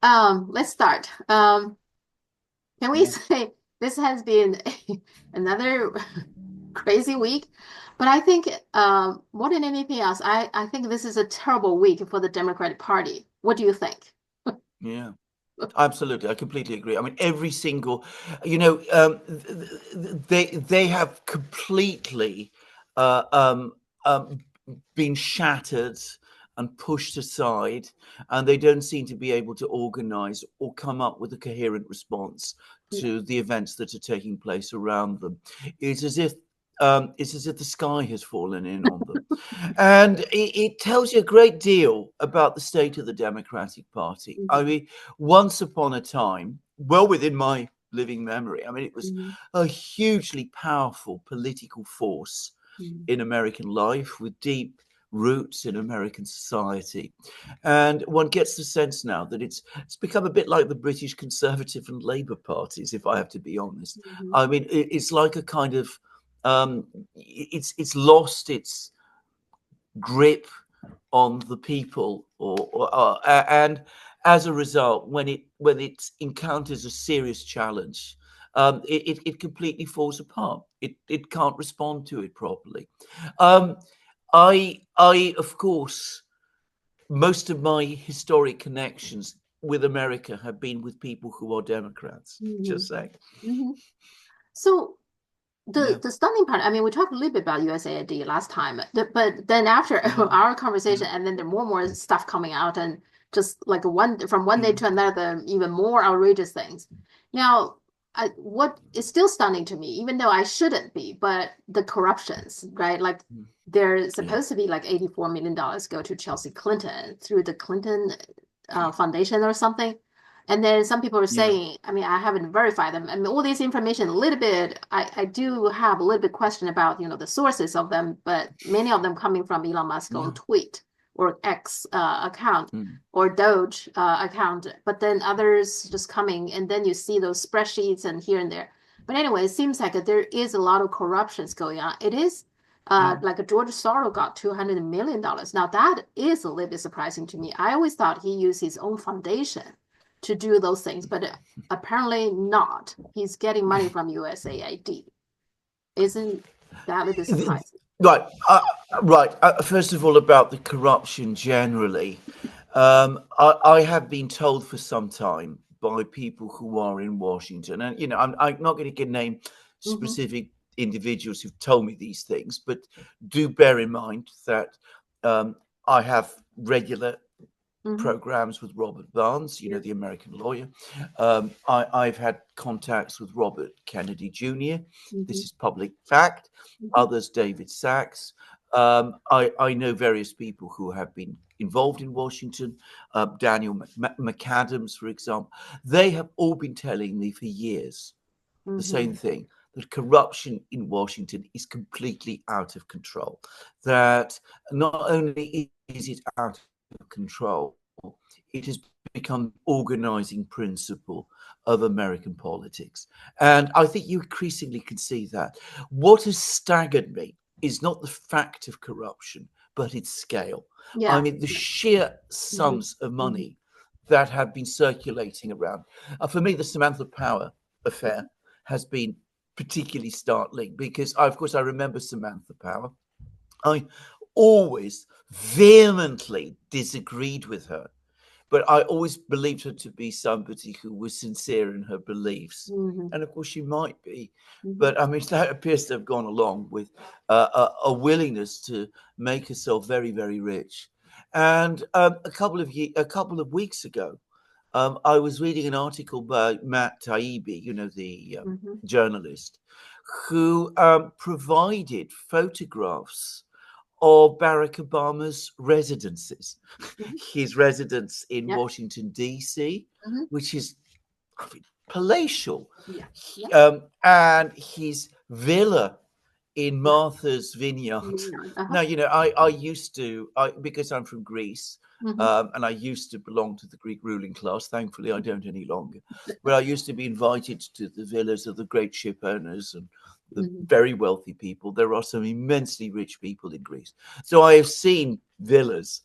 Let's start. Can we Yeah, say this has been another crazy week? But I think more than anything else, I think this is a terrible week for the Democratic Party. What do you think? yeah, absolutely. I completely agree. I mean, every single, they have completely uh, um, um, been shattered and pushed aside, and they don't seem to be able to organize or come up with a coherent response Yeah. to the events that are taking place around them. It's as if it's as if the sky has fallen in on them. And it tells you a great deal about the state of the Democratic Party. I Mhm, mean, once upon a time, well within my living memory, I mean, it was mhm, a hugely powerful political force mhm. in American life with deep roots in American society. And one gets the sense now that it's become a bit like the British Conservative and Labour parties, if I have to be honest. Mhm. I mean, it's like a kind of it's lost its grip on the people, and as a result, when it encounters a serious challenge, it completely falls apart. It can't respond to it properly. Um, I of course, most of my historic connections with America have been with people who are Democrats. Mhm. Just saying. Mhm. So Yeah. the stunning part, I mean, we talked a little bit about USAID last time, but then after Yeah. our Yeah. conversation, and then there more and more stuff coming out, and just like one day Mm, to another, even more outrageous things. Now, what is still stunning to me, even though I shouldn't be, but the corruptions, right? Like mm, there's yeah. supposed to be like $84 million go to Chelsea Clinton through the Clinton Foundation or something. And then some people are Yeah. saying, I mean, I haven't verified them. I mean, all this information, a little bit, I do have a little bit question about, the sources of them, but many of them coming from Elon Musk on Yeah. tweet or X account Mm, or Doge account, but then others just coming, and then you see those spreadsheets and here and there. But anyway, it seems like there is a lot of corruptions going on. It is yeah. like George Soros got $200 million. Now that is a little bit surprising to me. I always thought he used his own foundation to do those things, but apparently not. He's getting money from USAID. Isn't that a little bit surprising? Right, right. First of all, about the corruption generally, I have been told for some time by people who are in Washington, and I'm not going to name Mm-hmm. specific individuals who've told me these things, but do bear in mind that I have regular Mm-hmm. programs with Robert Barnes, Yeah. the American lawyer. I've had contacts with Robert Kennedy Jr. Mm-hmm. This is public fact. Mm-hmm. Others, David Sachs. I know various people who have been involved in Washington. Daniel McAdams, for example. They have all been telling me for years the Mm-hmm. same thing, that corruption in Washington is completely out of control. That not only is it out of control, it has become organizing principle of American politics. And I think you increasingly can see that. What has staggered me is not the fact of corruption, but its scale. I Yeah. mean, the sheer Mm-hmm. sums of Mm-hmm. money that have been circulating around. For me, the Samantha Power affair has been particularly startling because, of course, I remember Samantha Power. I always vehemently disagreed with her, but I always believed her to be somebody who was sincere in her beliefs. Mm-hmm. And of course, she might be. Mm-hmm. But I mean, that appears to have gone along with a willingness to make herself very, very rich. And a couple of weeks ago, I was reading an article by Matt Taibbi, the Mm-hmm. journalist, who provided photographs of Barack Obama's residences, Mm-hmm. his residence in Yeah. Washington, D.C., Mm-hmm. which is, I mean, palatial, Yeah. Yeah. and his villa in Yeah. Martha's Vineyard. Yeah. Uh-huh. Now, I used to, because I'm from Greece, Mm-hmm. and I used to belong to the Greek ruling class. Thankfully, I don't any longer. But I used to be invited to the villas of the great ship owners and the Mm-hmm. very wealthy people. There are some immensely rich people in Greece. So I have seen villas.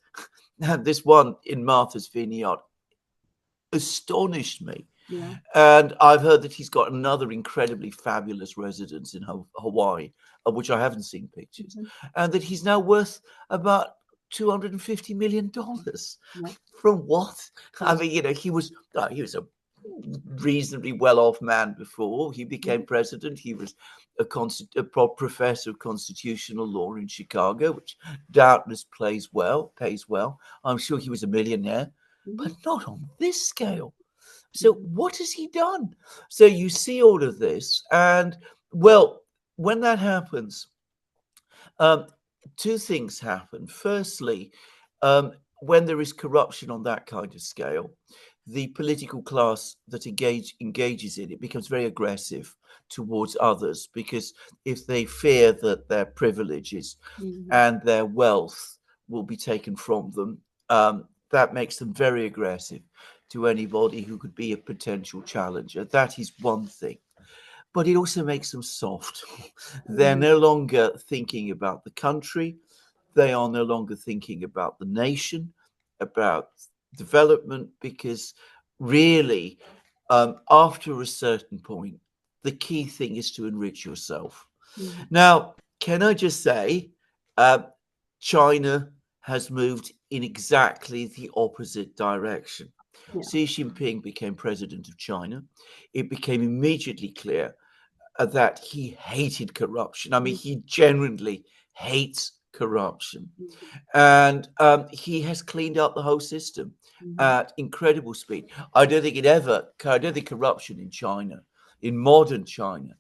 This one in Martha's Vineyard astonished me. Yeah. And I've heard that he's got another incredibly fabulous residence in Hawaii, of which I haven't seen pictures, and that he's now worth about $250 million. Yeah. From what? I Yes. mean, he was a reasonably well-off man before he became president. He was a professor of constitutional law in Chicago, which doubtless pays well. I'm sure he was a millionaire, but not on this scale. So what has he done? So you see all of this, and well, when that happens, two things happen. Firstly, when there is corruption on that kind of scale, the political class that engages in it becomes very aggressive towards others, because if they fear that their privileges and their wealth will be taken from them, that makes them very aggressive to anybody who could be a potential challenger. That is one thing. But it also makes them soft. They're no longer thinking about the country. They are no longer thinking about the nation, about development, because really, after a certain point, the key thing is to enrich yourself. Now, can I just say, China has moved in exactly the opposite direction. Xi Jinping became president of China. It became immediately clear that he hated corruption. I mean, he genuinely hates corruption. And he has cleaned up the whole system at incredible speed. I don't think corruption in China, in modern China,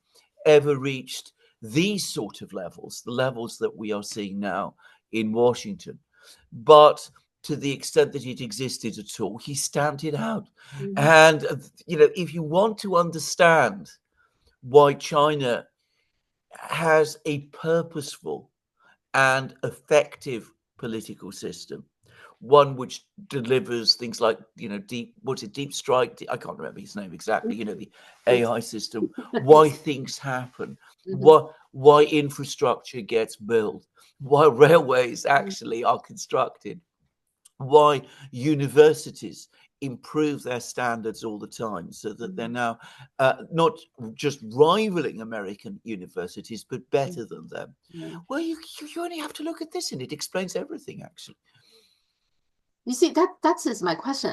ever reached these sort of levels, the levels that we are seeing now in Washington. But to the extent that it existed at all, he stamped it out. And, if you want to understand why China has a purposeful and effective political system, one which delivers things like, deep strike. I can't remember his name exactly. The AI system. Why things happen. Why infrastructure gets built. Why railways actually are constructed. Why universities improve their standards all the time, so that they're now not just rivaling American universities, but better than them. Well, you only have to look at this, and it explains everything, actually. You see, that's my question.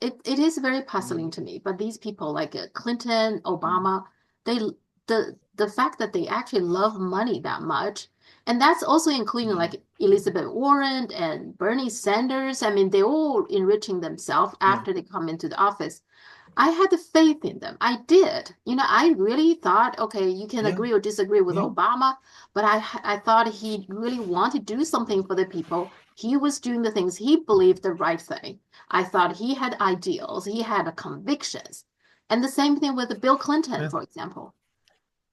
It is very puzzling to me. But these people like Clinton, Obama, they the fact that they actually love money that much, and that's also including like Elizabeth Warren and Bernie Sanders. I mean, they're all enriching themselves after they come into the office. I had the faith in them. I did. I really thought, okay, you can agree or disagree with Obama, but I thought he really wanted to do something for the people. He was doing the things he believed the right thing. I thought he had ideals. He had convictions. And the same thing with Bill Clinton, for example.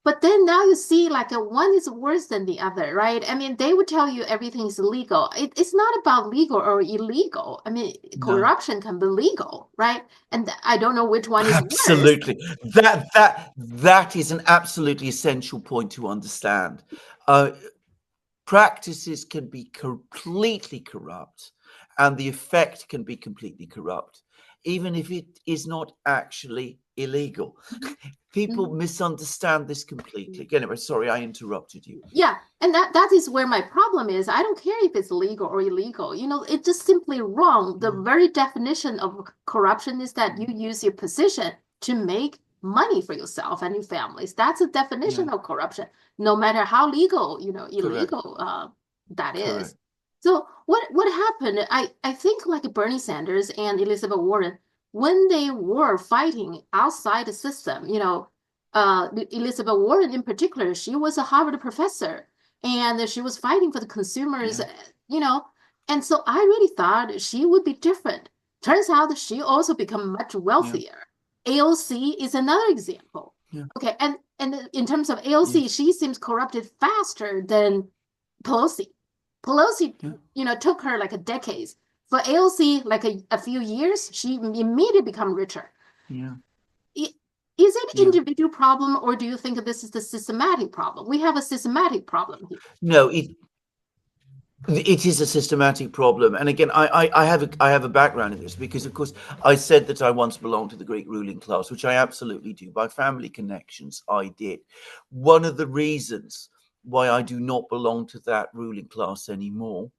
But then now you see like one is worse than the other, right? I mean, they would tell you everything is legal. It's not about legal or illegal. I mean, corruption can be legal, right? And I don't know which one is worse. Absolutely. That is an absolutely essential point to understand. Practices can be completely corrupt, and the effect can be completely corrupt, even if it is not actually illegal. People misunderstand this completely. Anyway, sorry, I interrupted you. Yeah, and that is where my problem is. I don't care if it's legal or illegal. It's just simply wrong. The very definition of corruption is that you use your position to make money for yourself and your families. That's a definition of corruption, no matter how legal, illegal that is. So what happened? I think like Bernie Sanders and Elizabeth Warren, when they were fighting outside the system, Elizabeth Warren in particular, she was a Harvard professor and she was fighting for the consumers, and so I really thought she would be different. Turns out she also become much wealthier. AOC is another example. Okay, and in terms of AOC, she seems corrupted faster than Pelosi. Pelosi, took her like a decades. For AOC, like a few years, she immediately become richer. Is it individual problem, or do you think this is the systematic problem? We have a systematic problem here. No, It is a systematic problem, and again, I have a background in this because, of course, I said that I once belonged to the Greek ruling class, which I absolutely do. By family connections, I did. One of the reasons why I do not belong to that ruling class anymore,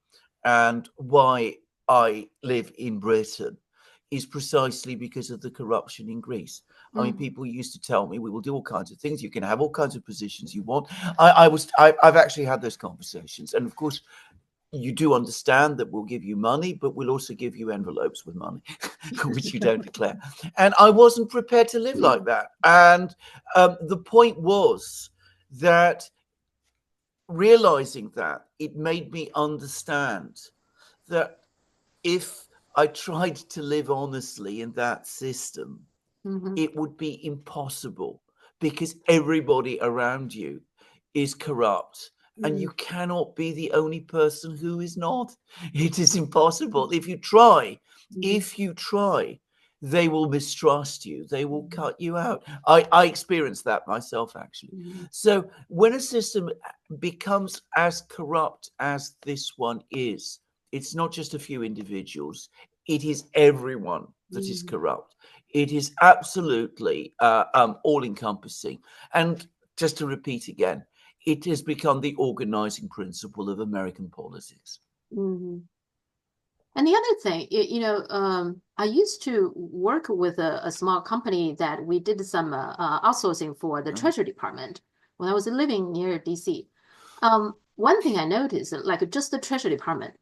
and why I live in Britain, is precisely because of the corruption in Greece. I mean, Mm, people used to tell me we will do all kinds of things. You can have all kinds of positions you want. I've actually had those conversations, and of course you do understand that we'll give you money, but we'll also give you envelopes with money, which you don't declare. And I wasn't prepared to live like that. And the point was that realizing that, it made me understand that if I tried to live honestly in that system, mhm, it would be impossible because everybody around you is corrupt and mm, you cannot be the only person who is not. It is impossible. If you try, they will mistrust you, they will cut you out. I experienced that myself, actually. mm, So when a system becomes as corrupt as this one is, it's not just a few individuals, it is everyone that is mm. corrupt. It is absolutely all encompassing. And just to repeat again, it has become the organizing principle of American politics. Mhm. And the other thing, I used to work with a small company that we did some outsourcing for the Uh, Treasury Department when I was living near DC. One thing I noticed, like just the Treasury Department,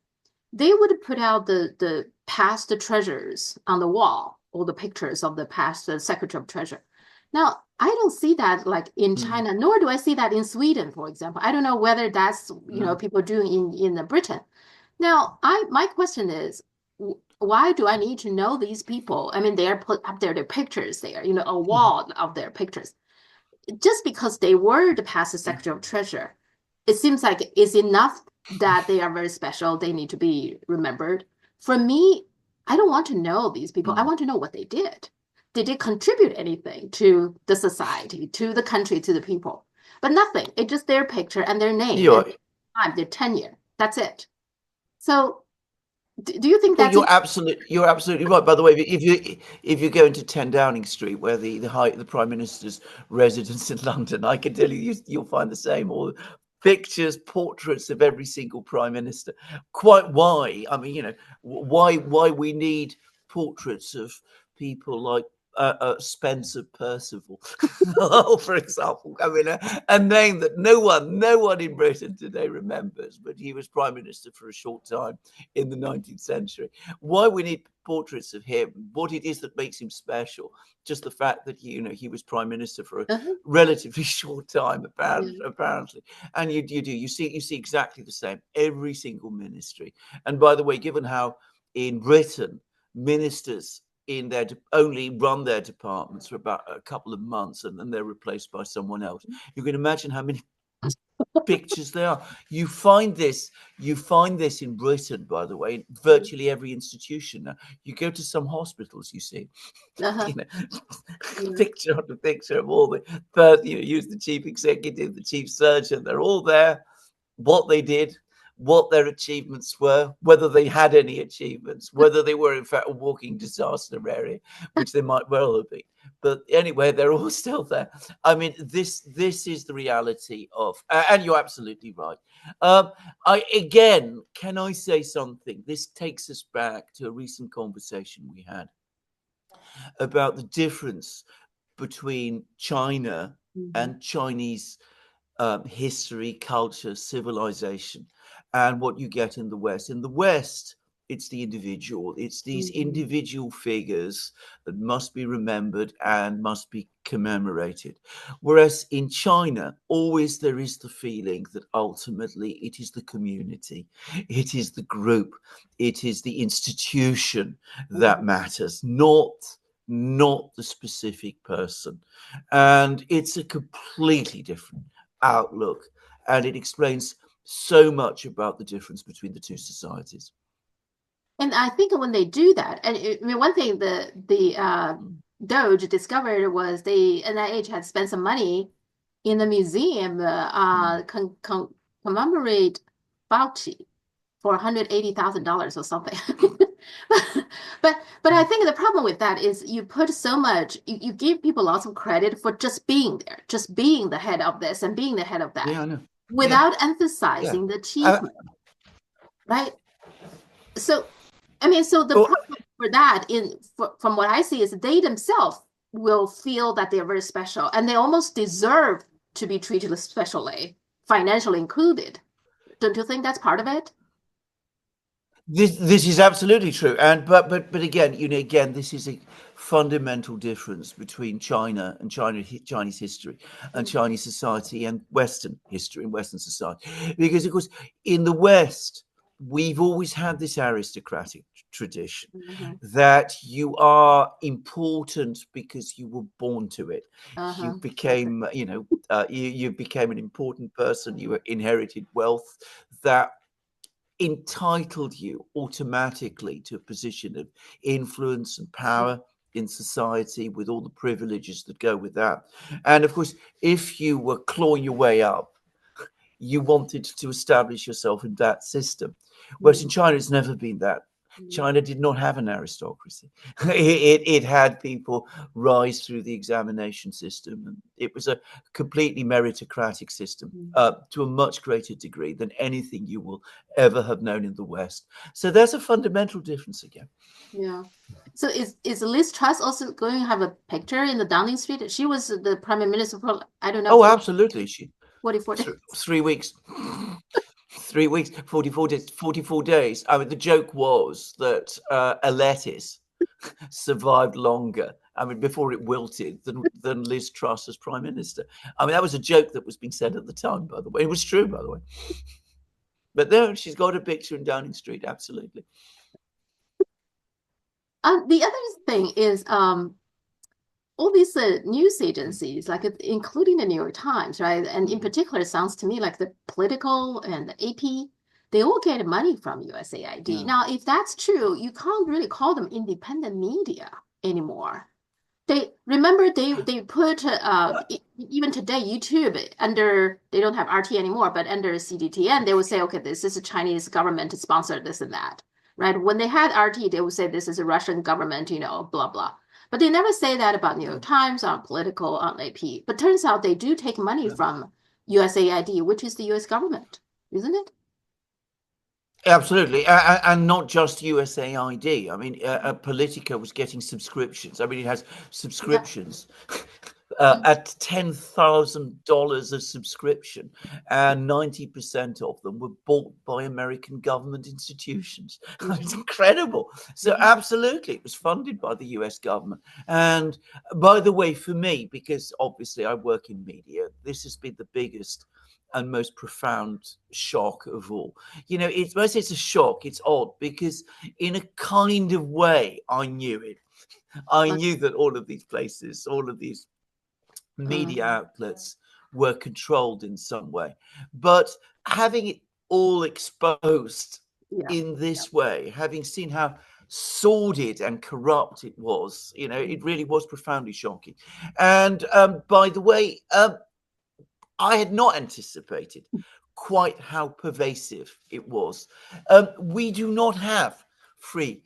they would put out the past treasurers on the wall, all the pictures of the past Secretary of Treasury. Now, I don't see that like in mm, China, nor do I see that in Sweden, for example. I don't know whether that's no. people doing in Britain. Now, I my question is, why do I need to know these people? I mean, they are put up there, their pictures there, a wall of their pictures. Just because they were the past Secretary of Treasury, it seems like it's enough that they are very special. They need to be remembered. For me, I don't want to know these people. I Mm. want to know what they did. Did they contribute anything to the society, to the country, to the people? But nothing. It's just their picture and their name You and are, their time, their tenure. That's it. So, do you think well, that's you're absolutely right. By the way, if you go into 10 Downing Street, where the Prime Minister's residence in London, I can tell you'll find the same. Or pictures, portraits of every single Prime Minister. Quite why? I mean, why we need portraits of people like Spencer Percival, for example. I mean, a name that no one in Britain today remembers, but he was Prime Minister for a short time in the 19th century. Why we need portraits of him, what it is that makes him special, just the fact that he was prime minister for a uh-huh, relatively short time, yeah. apparently. And you see exactly the same every single ministry. And by the way, given how in Britain ministers in their only run their departments for about a couple of months and then they're replaced by someone else, you can imagine how many pictures there are. You find this in Britain, by the way, in virtually every institution. Now, you go to some hospitals, you see, Uh-huh, you know, yeah. picture after picture of all the first, use the chief executive, the chief surgeon. They're all there. What they did, what their achievements were, whether they had any achievements, whether they were in fact a walking disaster area, which they might well have been. But anyway, they're all still there. I mean, this is the reality of, and you're absolutely right. Um, can I say something? This takes us back to a recent conversation we had about the difference between China Mhm, and Chinese history, culture, civilization, and what you get in the West. In the West, it's the individual, it's these mhm, individual figures that must be remembered and must be commemorated. Whereas in China, always there is the feeling that ultimately it is the community, it is the group, it is the institution that mhm. matters, not the specific person. And it's a completely different outlook, and it explains so much about the difference between the two societies. And I think when they do that, and I mean, one thing the Mm, Doge discovered was the NIH had spent some money in the museum mm, commemorate Fauci. for $180,000 or something. But I think the problem with that is you put so much, you give people lots of credit for just being there, just being the head of this and being the head of that, Yeah, I know. Yeah, without yeah. emphasizing the Uh, achievement, right? So, I mean, so the well, problem for that, from what I see, is they themselves will feel that they're very special and they almost deserve to be treated specially, financially included. Don't you think that's part of it? this is absolutely true, and but again, again, this is a fundamental difference between China and Chinese history and Mm-hmm. Chinese society and Western history and Western society, because of course in the West we've always had this aristocratic tradition Mm-hmm. that you are important because you were born to it. You Uh-huh. became, you became an important person. You inherited wealth that entitled you automatically to a position of influence and power in society with all the privileges that go with that. And of course, if you were clawing your way up, you wanted to establish yourself in that system. Whereas in China, it's never been that. Mm-hmm. China did not have an aristocracy. It had people rise through the examination system. And it was a completely meritocratic system to a much greater degree than anything you will ever have known in the West. So there's a fundamental difference again. Yeah. So is Liz Truss also going to have a picture in the Downing Street? She was the prime minister for, I don't know, Oh, absolutely. 44 days. 3 weeks. 3 weeks, 44 days, 44 days. I mean, the joke was that a lettuce survived longer, I mean, before it wilted, than Liz Truss as prime minister. I mean, that was a joke that was being said at the time, by the way. It was true, by the way. But there, she's got a picture in Downing Street, absolutely. The other thing is all these news agencies, like including the New York Times, right? And in particular, it sounds to me like the Political and the AP, they all get money from USAID. Yeah. Now, if that's true, you can't really call them independent media anymore. They remember they put even today YouTube under, they don't have RT anymore, but under CDTN they would say, okay, this is a Chinese government sponsored this and that, right? When they had RT, they would say this is a Russian government, blah blah. But they never say that about New York Times, on Political, on AP. But turns out they do take money from USAID, which is the US government, isn't it? Absolutely, and not just USAID. I mean, Politica was getting subscriptions. I mean, it has Yeah. subscriptions at $10,000 a subscription, and 90% of them were bought by American government institutions. It's incredible. So, absolutely, it was funded by the US government. And by the way, for me, because obviously I work in media, this has been the biggest and most profound shock of all. It's mostly it's a shock. It's odd because in a kind of way, I knew it. I knew that all of these places, all of these media outlets were controlled in some way. But having it all exposed in this way, having seen how sordid and corrupt it was, it really was profoundly shocking. And by the way, I had not anticipated quite how pervasive it was. We do not have free,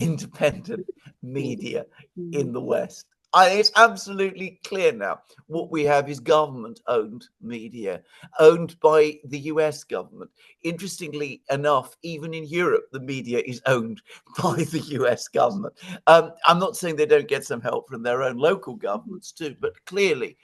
independent media in the West. It's absolutely clear now. What we have is government-owned media, owned by the US government. Interestingly enough, even in Europe, the media is owned by the US government. I'm not saying they don't get some help from their own local governments too, but clearly,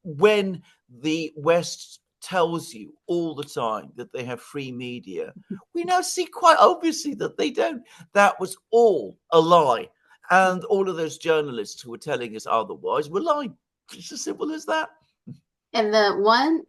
when the West tells you all the time that they have free media, we now see quite obviously that they don't. That was all a lie. And all of those journalists who were telling us otherwise were lying. It's as simple as that. And the one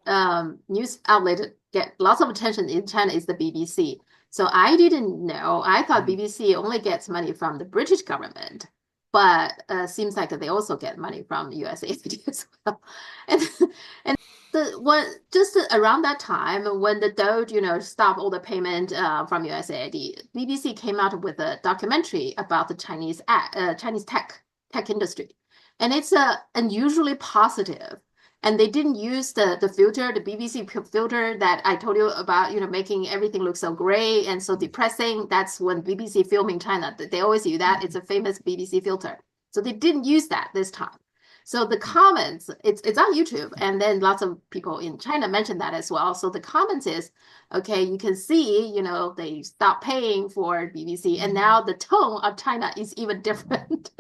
news outlet get lots of attention in China is the BBC. So I didn't know. I thought BBC only gets money from the British government, but seems like they also get money from USAID as well. And the one just around that time when the Doge, stopped all the payment from USAID, BBC came out with a documentary about the Chinese tech industry, and it's unusually positive. And they didn't use the filter, the BBC filter that I told you about, making everything look so gray and so depressing. That's when BBC filming China. They always use that. It's a famous BBC filter. So they didn't use that this time. So the comments, it's on YouTube, and then lots of people in China mentioned that as well. So the comments is, okay, you can see, they stopped paying for BBC, and now the tone of China is even different.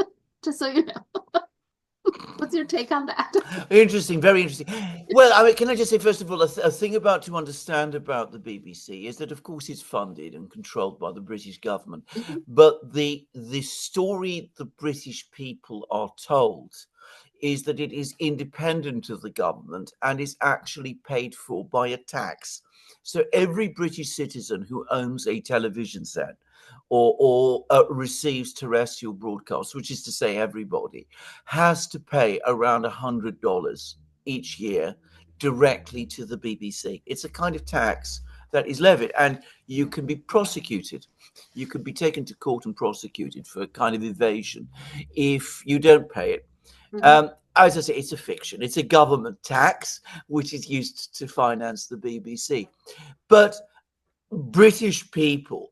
Just so you know. What's your take on that? Interesting, very interesting. Well, I mean, can I just say, first of all, a thing to understand about the BBC is that, of course, it's funded and controlled by the British government. Mm-hmm. But the story the British people are told is that it is independent of the government and is actually paid for by a tax. So every British citizen who owns a television set or receives terrestrial broadcasts, which is to say everybody, has to pay around $100 each year directly to the BBC. It's a kind of tax that is levied, and you can be prosecuted. You can be taken to court and prosecuted for a kind of evasion if you don't pay it. Mm-hmm. As I say, it's a fiction. It's a government tax which is used to finance the BBC. But British people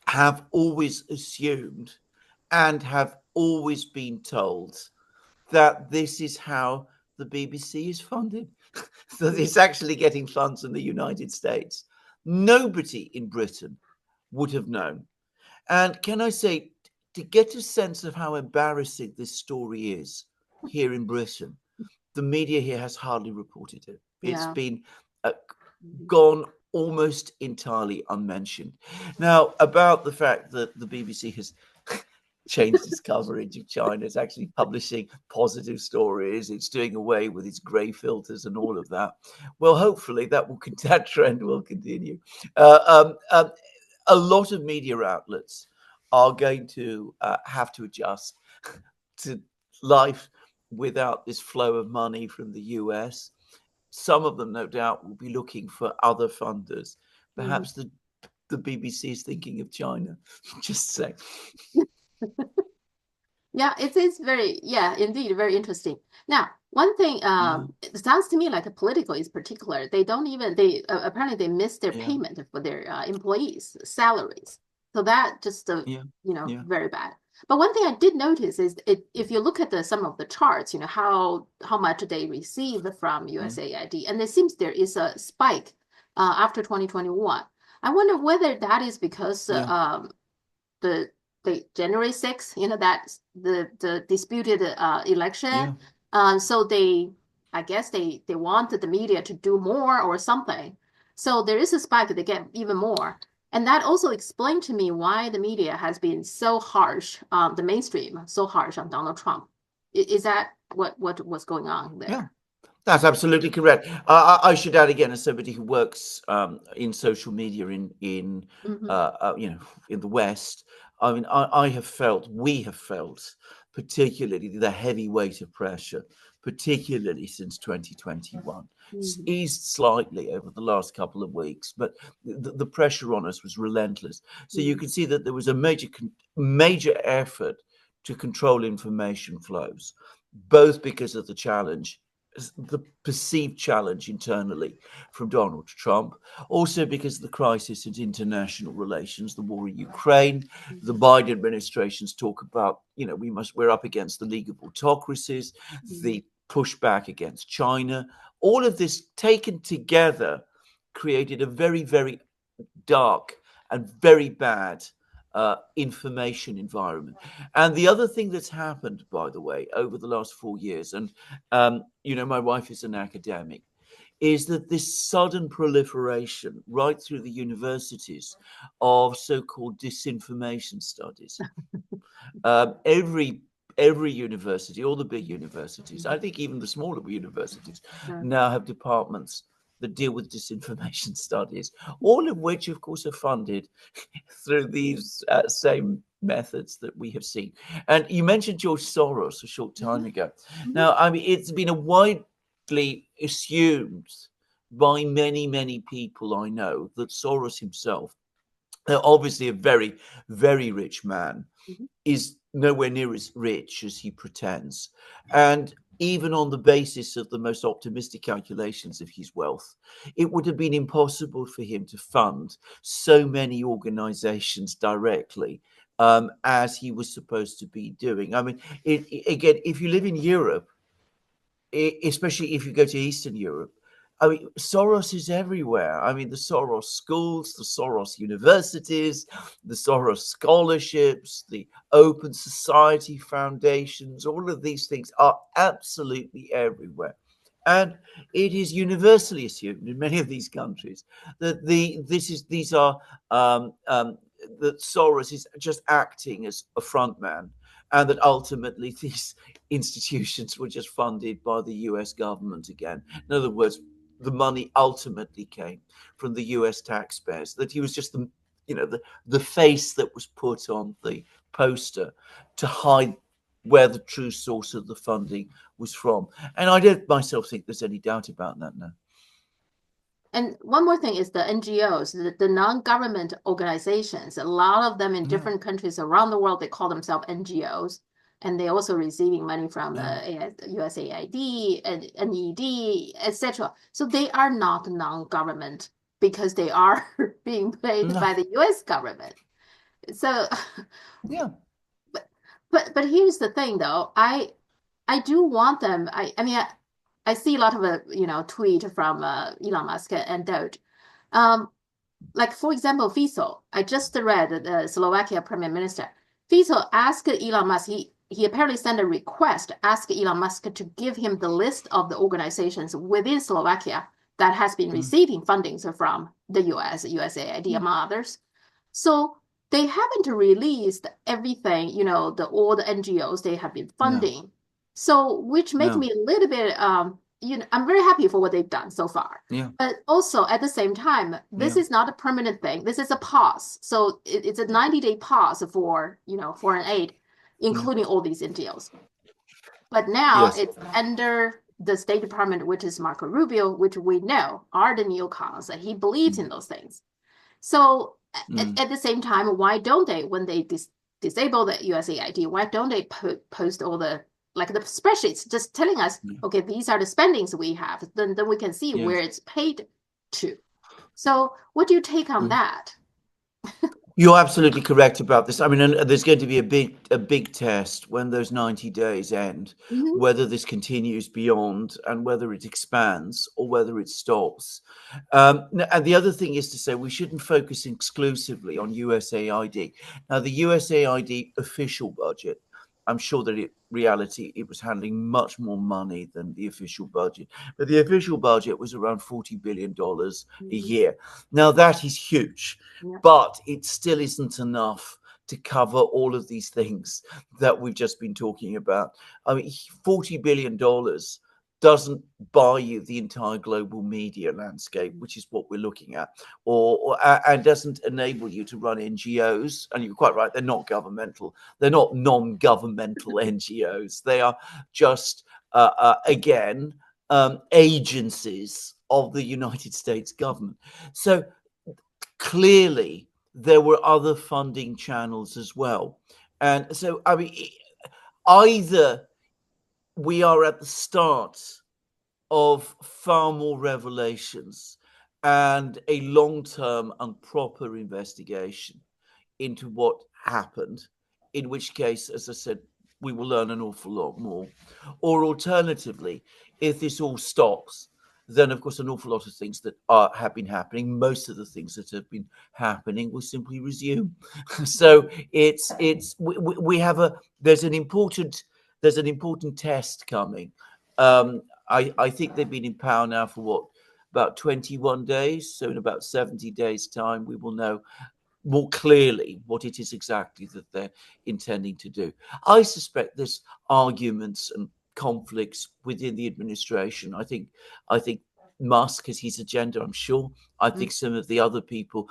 have always assumed and have always been told that this is how the BBC is funded, that it's actually getting funds from the United States. Nobody in Britain would have known. And can I say, to get a sense of how embarrassing this story is here in Britain, the media here has hardly reported it. It's been gone almost entirely unmentioned. Now, about the fact that the BBC has changed its coverage of China, it's actually publishing positive stories, it's doing away with its grey filters and all of that. Well, hopefully that trend will continue. A lot of media outlets are going to have to adjust to life without this flow of money from the US. Some of them, no doubt, will be looking for other funders. Perhaps the BBC is thinking of China. Just say. Yeah, it's very, indeed, very interesting. Now, one thing, it sounds to me like the political is particular. They don't even, apparently they miss their payment for their employees' salaries. So that just, very bad. But one thing I did notice is if you look at some of the charts, how much they receive from USAID, and it seems there is a spike after 2021. I wonder whether that is because the January 6th, that the disputed election. So I guess they wanted the media to do more or something. So there is a spike, they get even more. And that also explained to me why the media has been so harsh, the mainstream, so harsh on Donald Trump. Is that what was going on there? Yeah. That's absolutely correct. I should add again, as somebody who works in social media in in the West, I mean, we have felt particularly the heavy weight of pressure, particularly since 2021. It's eased slightly over the last couple of weeks, but the pressure on us was relentless. So you can see that there was a major effort to control information flows, both because of the challenge, the perceived challenge internally from Donald Trump, also because of the crisis in international relations, the war in Ukraine, the Biden administration's talk about, we're up against the League of Autocracies, the pushback against China. All of this taken together created a very, very dark and very bad information environment. And the other thing that's happened, by the way, over the last 4 years, and my wife is an academic, is that this sudden proliferation right through the universities of so-called disinformation studies. Every university, all the big universities, I think even the smaller universities now have departments that deal with disinformation studies, all of which, of course, are funded through these same methods that we have seen. And you mentioned George Soros a short time ago. Now, I mean, it's been widely assumed by many, many people I know that Soros himself, obviously a very, very rich man, is nowhere near as rich as he pretends. And even on the basis of the most optimistic calculations of his wealth, it would have been impossible for him to fund so many organizations directly as he was supposed to be doing. I mean, again, if you live in Europe, especially if you go to Eastern Europe, I mean, Soros is everywhere. I mean, the Soros schools, the Soros universities, the Soros scholarships, the Open Society foundations, all of these things are absolutely everywhere. And it is universally assumed in many of these countries that that Soros is just acting as a front man, and that ultimately these institutions were just funded by the US government again. In other words, the money ultimately came from the US taxpayers, that he was just the face that was put on the poster to hide where the true source of the funding was from. And I don't myself think there's any doubt about that now. And one more thing is the NGOs, the non-government organizations. A lot of them in different countries around the world, they call themselves NGOs, and they're also receiving money from USAID, and NED, etc. So they are not non-government because they are being paid by the US government. So yeah. But here's the thing though, I do want them. I mean I see a lot of tweet from Elon Musk and Doge. Like for example, Fico. I just read the Slovakia Prime Minister. Fico asked Elon Musk. He apparently sent a request, ask Elon Musk to give him the list of the organizations within Slovakia that has been receiving fundings from the US, USAID, among others. So they haven't released everything, all the NGOs they have been funding. So which makes me a little bit, I'm very happy for what they've done so far. Yeah. But also at the same time, this is not a permanent thing. This is a pause. So it's a 90-day pause for, foreign aid, including all these NGOs. But now it's under the State Department, which is Marco Rubio, which we know are the neocons, and he believes in those things. So at the same time, why don't they, when they disable the USAID, why don't they post all the spreadsheets just telling us, okay, these are the spendings we have, then we can see where it's paid to. So what do you take on that? You're absolutely correct about this. I mean, there's going to be a big test when those 90 days end, whether this continues beyond and whether it expands or whether it stops. And the other thing is to say we shouldn't focus exclusively on USAID. Now, the USAID official budget, I'm sure that in reality it was handling much more money than the official budget, but the official budget was around $40 billion a year. Now that is huge, but it still isn't enough to cover all of these things that we've just been talking about. I mean, $40 billion doesn't buy you the entire global media landscape, which is what we're looking at, and doesn't enable you to run NGOs. And you're quite right, they're not governmental. They're not non-governmental NGOs. They are just, again, agencies of the United States government. So clearly, there were other funding channels as well. And so, I mean, either we are at the start of far more revelations and a long-term and proper investigation into what happened, in which case, as I said, we will learn an awful lot more. Or alternatively, if this all stops, then of course an awful lot of things that have been happening, most of the things that have been happening, will simply resume. So there's an important test coming. I think they've been in power now for about 21 days. So in about 70 days' time, we will know more clearly what it is exactly that they're intending to do. I suspect there's arguments and conflicts within the administration. I think Musk has his agenda, I'm sure. I think some of the other people,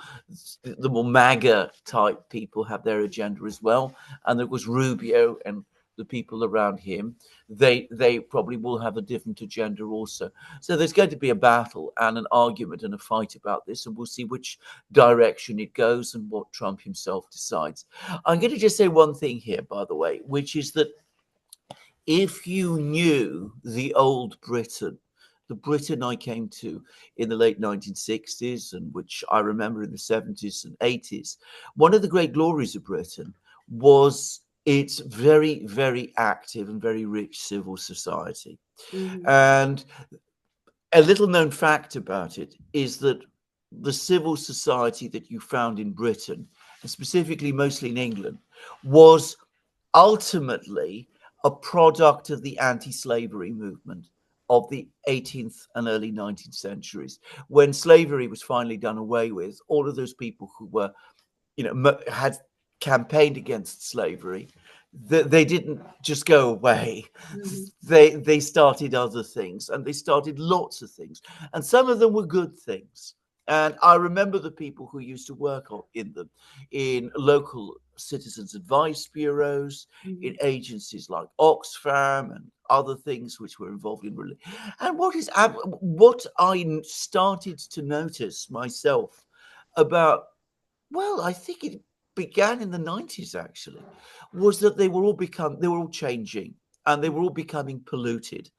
the more MAGA type people, have their agenda as well. And there was Rubio and the people around him. They probably will have a different agenda also. So there's going to be a battle and an argument and a fight about this, and we'll see which direction it goes and what Trump himself decides. I'm going to just say one thing here, by the way, which is that if you knew the old Britain, the Britain I came to in the late 1960s, and which I remember in the 70s and 80s, one of the great glories of Britain was its very, very active and very rich civil society. Mm-hmm. And a little known fact about it is that the civil society that you found in Britain, and specifically mostly in England, was ultimately a product of the anti-slavery movement of the 18th and early 19th centuries. When slavery was finally done away with, all of those people who were, had campaigned against slavery, they didn't just go away. Mm-hmm. They started other things, and they started lots of things, and some of them were good things. And I remember the people who used to work in them, in local citizens advice bureaus, Mm-hmm. in agencies like Oxfam and other things which were involved in religion. And what I started to notice myself about, well, I think it began in the 90s actually, was that they were all changing, and they were all becoming polluted,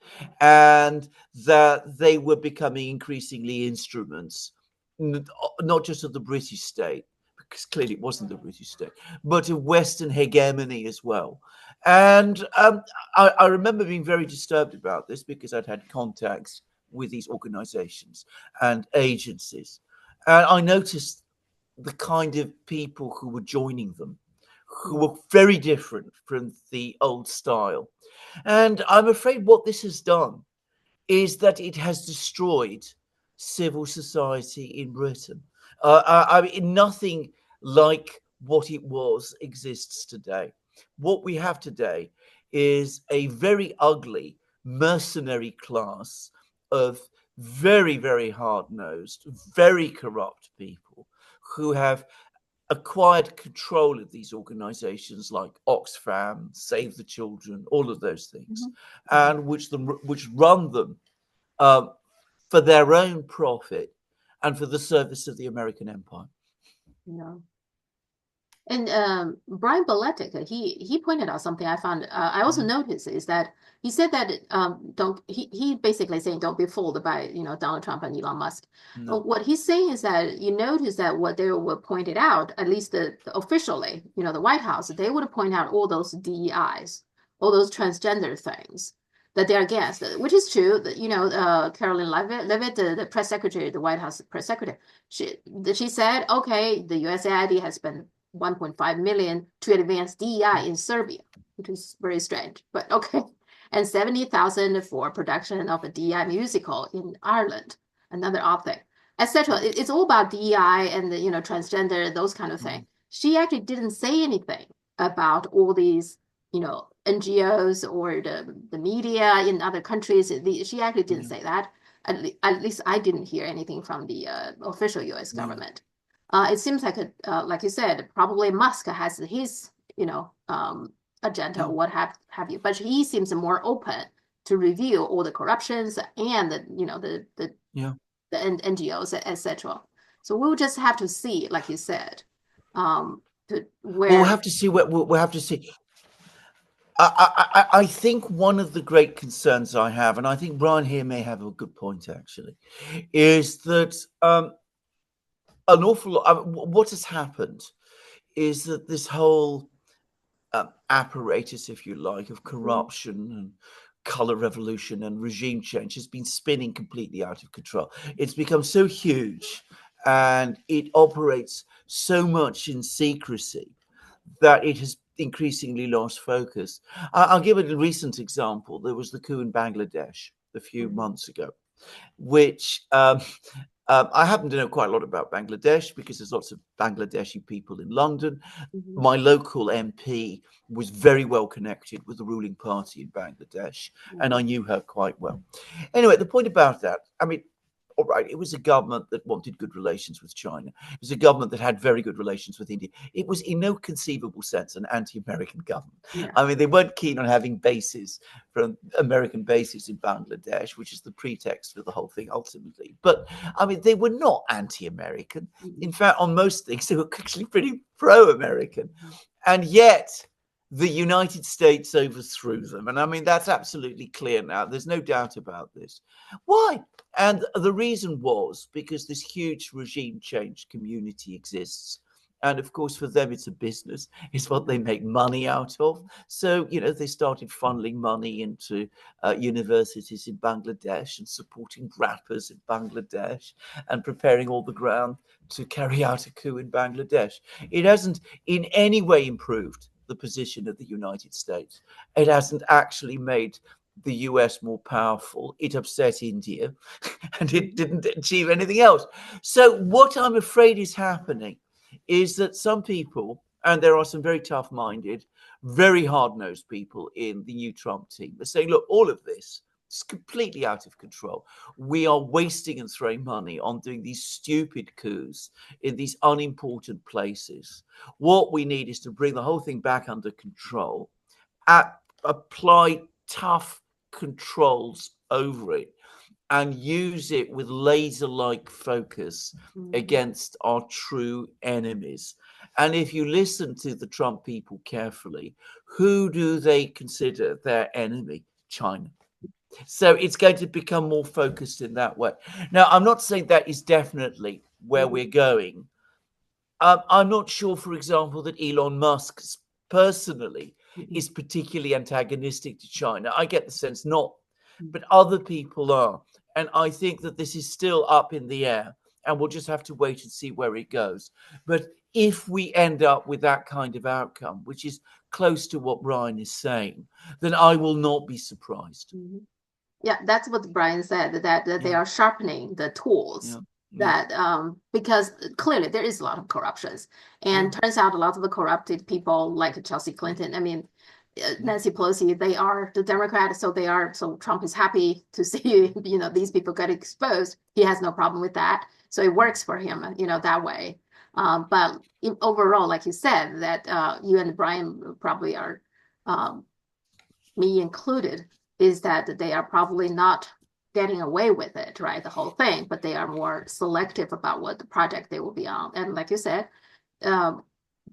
and that they were becoming increasingly instruments, not just of the British state, because clearly it wasn't the British state, but of Western hegemony as well. And I remember being very disturbed about this because I'd had contacts with these organizations and agencies. And I noticed the kind of people who were joining them, who were very different from the old style. And I'm afraid what this has done is that it has destroyed civil society in Britain. I mean, nothing like what it was exists today. What we have today is a very ugly mercenary class of very, very hard nosed, very corrupt people who have acquired control of these organizations like Oxfam, Save the Children, all of those things, and which run them uh, for their own profit and for the service of the American empire. Yeah. And Brian Berletic, he pointed out something I found. I also noticed is that he said that don't he basically saying don't be fooled by Donald Trump and Elon Musk. No. What he's saying is that you notice that what they were pointed out, at least officially, the White House, they would point out all those DEIs, all those transgender things that they're against, which is true. Caroline Levitt, the press secretary, the White House press secretary, she said, okay, the USAID has been 1.5 million to advance DEI in Serbia, which is very strange, but okay. And 70,000 for production of a DEI musical in Ireland, another odd thing, etc. It's all about DEI and transgender, those kind of things. She actually didn't say anything about all these, NGOs or the media in other countries. She actually didn't say that. At least I didn't hear anything from the official U.S. government. It seems like like you said, probably Musk has his, agenda or what have you, but he seems more open to review all the corruptions and the NGOs, etc. So we'll just have to see, like you said, We'll have to see. We'll have to see. I think one of the great concerns I have, and I think Brian here may have a good point actually, is that an awful lot. What has happened is that this whole apparatus, if you like, of corruption and color revolution and regime change has been spinning completely out of control. It's become so huge and it operates so much in secrecy that it has increasingly lost focus. I'll give a recent example. There was the coup in Bangladesh a few months ago, which I happen to know quite a lot about Bangladesh because there's lots of Bangladeshi people in London. My local MP was very well connected with the ruling party in Bangladesh, and I knew her quite well. Anyway, the point about that, I mean, all right, it was a government that wanted good relations with China. It was a government that had very good relations with India. It was in no conceivable sense an anti-American government. Yeah. I mean, they weren't keen on having bases from American bases in Bangladesh, which is the pretext for the whole thing ultimately. But I mean, they were not anti-American. In fact, on most things, they were actually pretty pro-American. And yet the United States overthrew them. And I mean, that's absolutely clear now. There's no doubt about this. Why? And the reason was because this huge regime change community exists. And of course, for them, it's a business. It's what they make money out of. So, they started funneling money into universities in Bangladesh and supporting rappers in Bangladesh and preparing all the ground to carry out a coup in Bangladesh. It hasn't in any way improved the position of the United States. It hasn't actually made the US more powerful. It upset India and it didn't achieve anything else. So what I'm afraid is happening is that some people, and there are some very tough-minded, very hard-nosed people in the new Trump team, are saying, look, all of this is completely out of control. We are wasting and throwing money on doing these stupid coups in these unimportant places. What we need is to bring the whole thing back under control, apply tough controls over it, and use it with laser-like focus against our true enemies. And if you listen to the Trump people carefully, who do they consider their enemy? China. So it's going to become more focused in that way. Now, I'm not saying that is definitely where we're going. I'm not sure, for example, that Elon Musk personally is particularly antagonistic to China. I get the sense not, but other people are. And I think that this is still up in the air, and we'll just have to wait and see where it goes. But if we end up with that kind of outcome, which is close to what Brian is saying, then I will not be surprised. Yeah, that's what Brian said, that they are sharpening the tools. That because clearly there is a lot of corruptions, and turns out a lot of the corrupted people like Chelsea Clinton, I mean, Nancy Pelosi, they are the Democrats, so Trump is happy to see, these people get exposed. He has no problem with that. So it works for him, that way. But overall, like you said, that you and Brian probably are, me included, is that they are probably not getting away with it, right? The whole thing, but they are more selective about what the project they will be on. And like you said,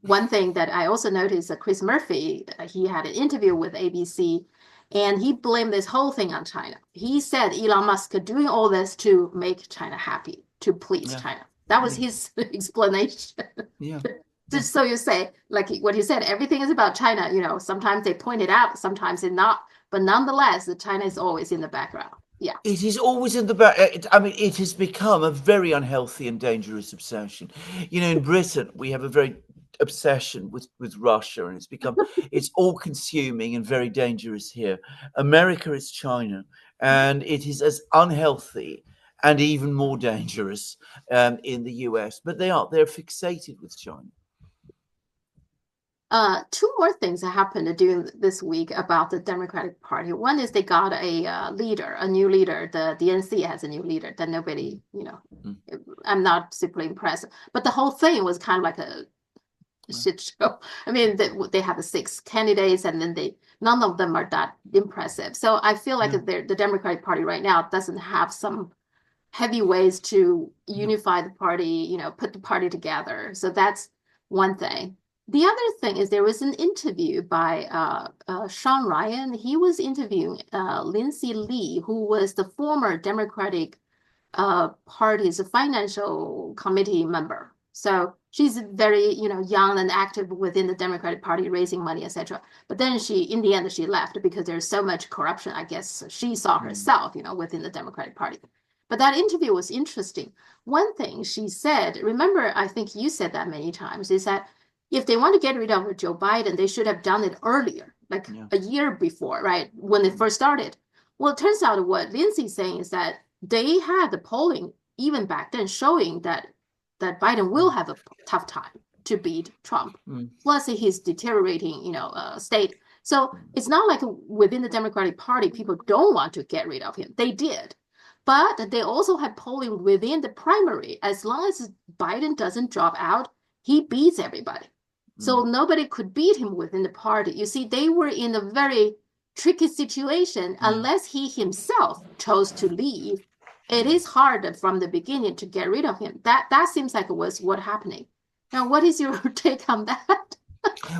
one thing that I also noticed that Chris Murphy, he had an interview with ABC, and he blamed this whole thing on China. He said Elon Musk doing all this to make China happy, to please China. That was his explanation. Just so you say, like what you said, everything is about China. Sometimes they point it out, sometimes it's not. But nonetheless, China is always in the background. Yeah. It is always in the back. I mean, it has become a very unhealthy and dangerous obsession. In Britain, we have a very obsession with Russia, and it's all consuming and very dangerous here. America is China, and it is as unhealthy and even more dangerous in the US, but they're fixated with China. Two more things that happened during this week about the Democratic Party. One is they got a new leader. The DNC has a new leader that nobody, I'm not super impressed. But the whole thing was kind of like a shit show. I mean, they have the 6 candidates, and then none of them are that impressive. So I feel like the Democratic Party right now doesn't have some heavy ways to unify the party, put the party together. So that's one thing. The other thing is there was an interview by Sean Ryan. He was interviewing Lindsay Lee, who was the former Democratic Party's financial committee member. So she's very, young and active within the Democratic Party, raising money, etc. But then in the end, she left because there's so much corruption. I guess she saw herself, within the Democratic Party. But that interview was interesting. One thing she said, remember, I think you said that many times, is that if they want to get rid of Joe Biden, they should have done it earlier, like a year before, right, when it first started. Well, it turns out what Lindsay's saying is that they had the polling even back then showing that Biden will have a tough time to beat Trump. Plus, he's deteriorating, state. So it's not like within the Democratic Party, people don't want to get rid of him. They did. But they also had polling within the primary. As long as Biden doesn't drop out, he beats everybody. So nobody could beat him within the party. You see, they were in a very tricky situation. Unless he himself chose to leave, it is hard from the beginning to get rid of him. That seems like it was what happening. Now, what is your take on that?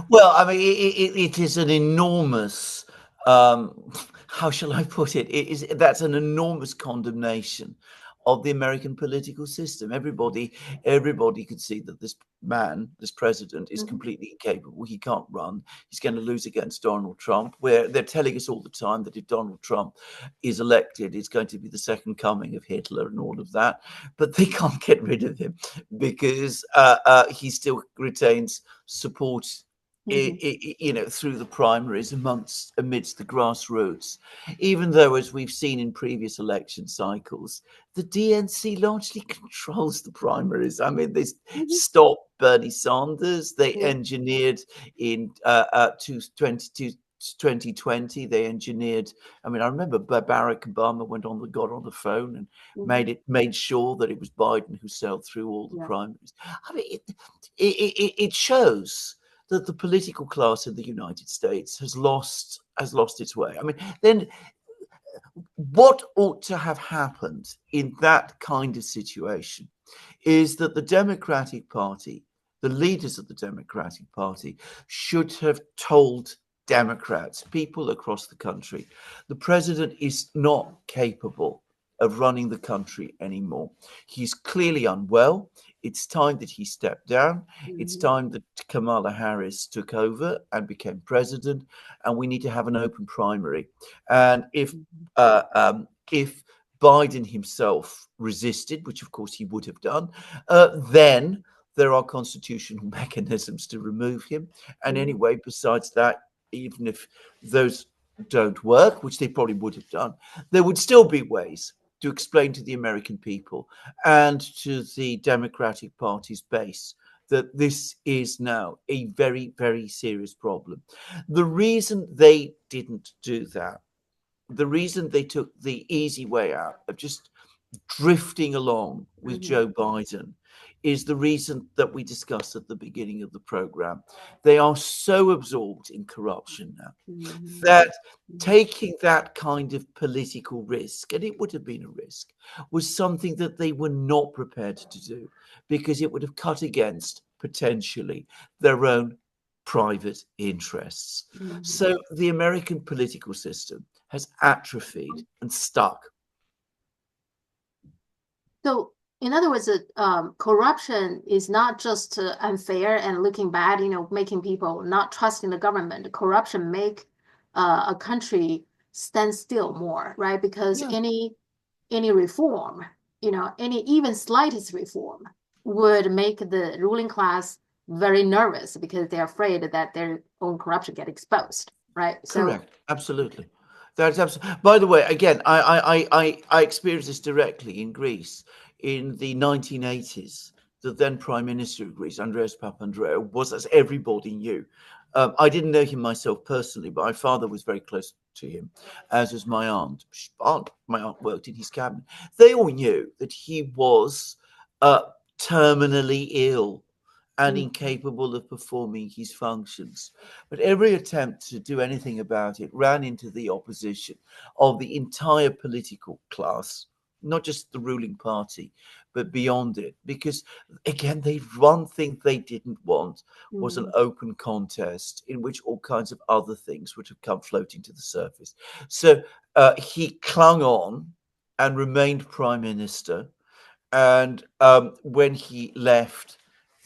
Well, I mean, it is an enormous, how shall I put it? That's an enormous condemnation of the American political system. Everybody could see that this man, this president, is Mhm, completely incapable. He can't run. He's going to lose against Donald Trump. Where they're telling us all the time that if Donald Trump is elected, it's going to be the second coming of Hitler and all of that. But they can't get rid of him because he still retains support, mhm, through the primaries amidst the grassroots, even though, as we've seen in previous election cycles, the DNC largely controls the primaries. I mean, they mhm. stopped Bernie Sanders. They Yeah. engineered in 2020. They engineered. I mean, I remember Barack Obama got on the phone and Mhm. made sure that it was Biden who sailed through all the Yeah. primaries. I mean, it shows that the political class in the United States has lost its way. I mean, then what ought to have happened in that kind of situation is that the Democratic Party, the leaders of the Democratic Party, should have told Democrats, people across the country, the president is not capable of running the country anymore. He's clearly unwell. It's time that he stepped down. It's Mhm, time that Kamala Harris took over and became president. And we need to have an open primary. And mhm, if Biden himself resisted, which of course he would have done, then there are constitutional mechanisms to remove him. And mhm, anyway, besides that, even if those don't work, which they probably would have done, there would still be ways to explain to the American people and to the Democratic Party's base that this is now a very, very serious problem. The reason they didn't do that, the reason they took the easy way out of just drifting along with mhm, Joe Biden is the reason that we discussed at the beginning of the program. They are so absorbed in corruption now mhm, that mhm, taking that kind of political risk, and it would have been a risk, was something that they were not prepared to do because it would have cut against potentially their own private interests. mhm. So the American political system has atrophied and stuck. So, in other words, corruption is not just unfair and looking bad, making people not trusting the government. Corruption make a country stand still more, right? Because Yeah, any reform, any even slightest reform would make the ruling class very nervous because they're afraid that their own corruption get exposed, right? So, correct. Absolutely. That's absolutely. By the way, again, I experienced this directly in Greece in the 1980s. The then Prime Minister of Greece, Andreas Papandreou, was, as everybody knew. I didn't know him myself personally, but my father was very close to him, as was my aunt. My aunt worked in his cabinet. They all knew that he was uh, terminally ill and mm, incapable of performing his functions. But every attempt to do anything about it ran into the opposition of the entire political class, not just the ruling party, but beyond it. Because again, one thing they didn't want was an mm, open contest in which all kinds of other things would have come floating to the surface. So he clung on and remained prime minister. And when he left,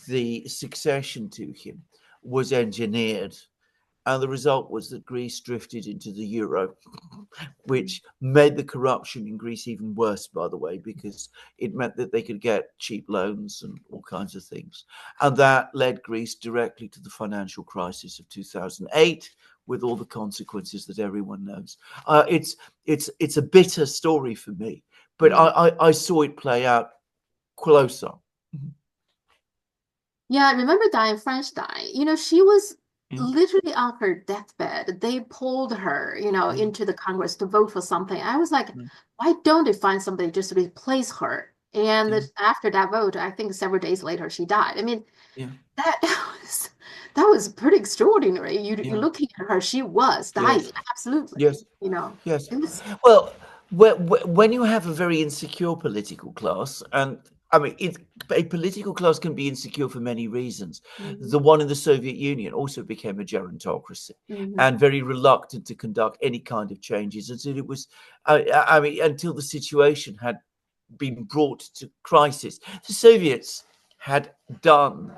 the succession to him was engineered. And the result was that Greece drifted into the euro, mm, which made the corruption in Greece even worse, by the way, because it meant that they could get cheap loans and all kinds of things. And that led Greece directly to the financial crisis of 2008, with all the consequences that everyone knows. It's a bitter story for me, but mm. I saw it play out closer. Yeah, I remember Diane French died. She was Yeah, literally on her deathbed. They pulled her, yeah, into the Congress to vote for something. I was like, yeah, why don't they find somebody just to replace her? And yeah, after that vote, I think several days later she died. I mean, yeah, that was that was pretty extraordinary. You yeah. looking at her, she was dying. Yes, Absolutely. yes, You know, yes. it was Well, when you have a very insecure political class, and I mean, a political class can be insecure for many reasons. Mm-hmm. The one in the Soviet Union also became a gerontocracy Mm-hmm. and very reluctant to conduct any kind of changes until it was, I mean, until the situation had been brought to crisis. The Soviets had done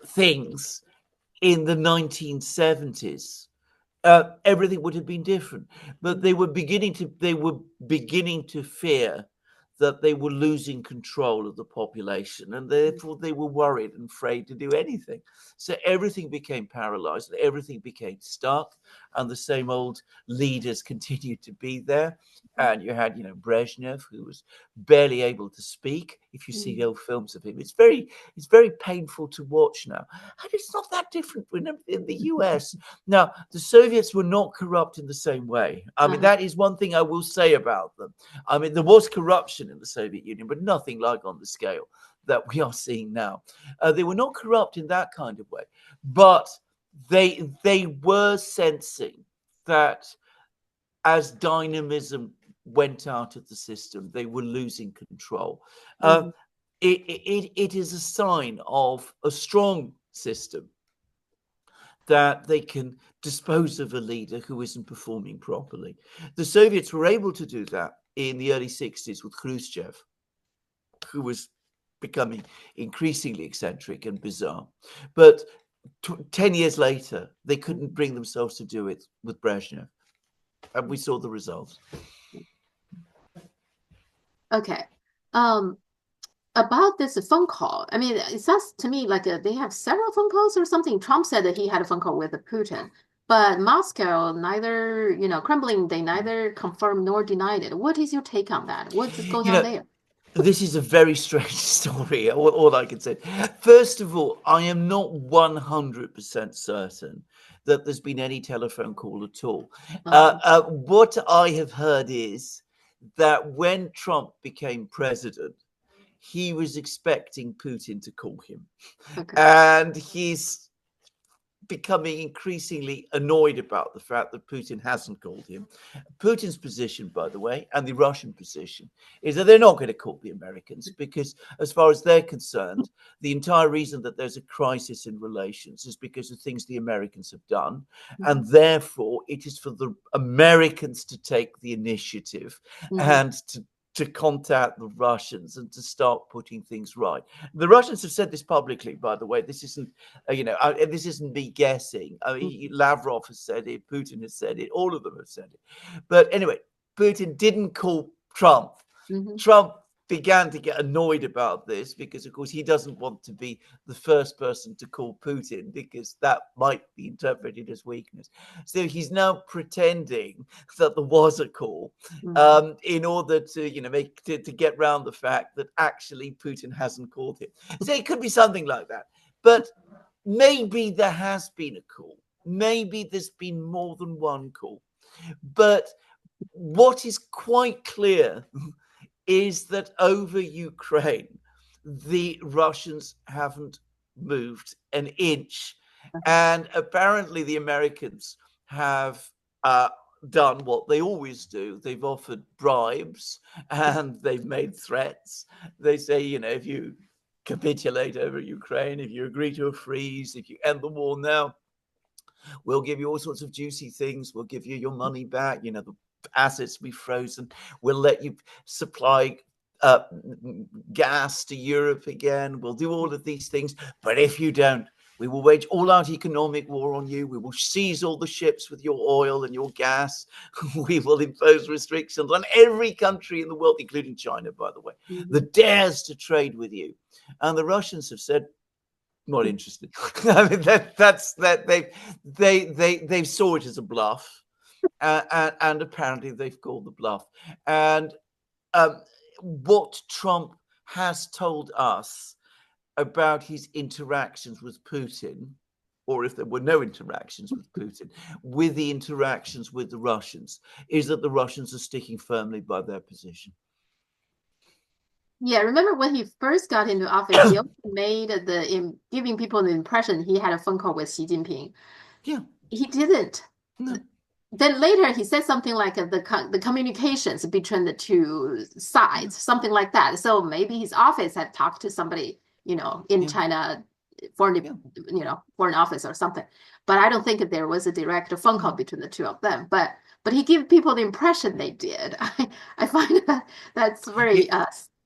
things in the 1970s, everything would have been different. But they were beginning to fear that they were losing control of the population, and therefore they were worried and afraid to do anything. So everything became paralyzed, and everything became stuck, and the same old leaders continued to be there. And you had, Brezhnev, who was barely able to speak. If you see the old films of him, it's very painful to watch now. And it's not that different in the US. Now, the Soviets were not corrupt in the same way. I mean, that is one thing I will say about them. I mean, there was corruption in the Soviet Union, but nothing like on the scale that we are seeing now. They were not corrupt in that kind of way, but they were sensing that as dynamism went out of the system, they were losing control. It is a sign of a strong system that they can dispose of a leader who isn't performing properly. The Soviets were able to do that in the early 60s with Khrushchev, who was becoming increasingly eccentric and bizarre. But 10 years later, they couldn't bring themselves to do it with Brezhnev. And we saw the results. Okay. About this phone call, I mean, it sounds to me like they have several phone calls or something. Trump said that he had a phone call with Putin, but Moscow neither, Kremlin, they neither confirmed nor denied it. What is your take on that? What's going You on know, there? this is a very strange story, all I can say. First of all, I am not 100% certain that there's been any telephone call at all. What I have heard is that when Trump became president, he was expecting Putin to call him. Okay. And he's becoming increasingly annoyed about the fact that Putin hasn't called him. Putin's position, by the way, and the Russian position, is that they're not going to call the Americans because, as far as they're concerned, the entire reason that there's a crisis in relations is because of things the Americans have done. And therefore, it is for the Americans to take the initiative and to contact the Russians and to start putting things right. The Russians have said this publicly, by the way. This isn't, this isn't me guessing. I mean, Lavrov has said it, Putin has said it, all of them have said it. But anyway, Putin didn't call Trump. Trump began to get annoyed about this because, of course, he doesn't want to be the first person to call Putin because that might be interpreted as weakness. So he's now pretending that there was a call in order to, to get around the fact that actually Putin hasn't called him. So it could be something like that. But maybe there has been a call. Maybe there's been more than one call. But what is quite clear is that over Ukraine, the Russians haven't moved an inch. And apparently the Americans have done what they always do. They've offered bribes and they've made threats. They say, if you capitulate over Ukraine, if you agree to a freeze, if you end the war now, we'll give you all sorts of juicy things. We'll give you your money back. The assets be frozen. We'll let you supply gas to Europe again. We'll do all of these things. But if you don't, we will wage all-out economic war on you. We will seize all the ships with your oil and your gas. We will impose restrictions on every country in the world, including China, by the way, that dares to trade with you. And the Russians have said, not interested. I mean, that's they saw it as a bluff, and apparently they've called the bluff. And what Trump has told us about his interactions with Putin, or if there were no interactions with Putin, with the interactions with the Russians, is that the Russians are sticking firmly by their position. Yeah, remember when he first got into office, he also made giving people the impression he had a phone call with Xi Jinping. Yeah. He didn't. No. then later he said something like the communications between the two sides, something like that. So maybe his office had talked to somebody, in Yeah, China, foreign, yeah. foreign office or something. But I don't think there was a direct phone call Mm. between the two of them. But he gave people the impression they did. I find that's very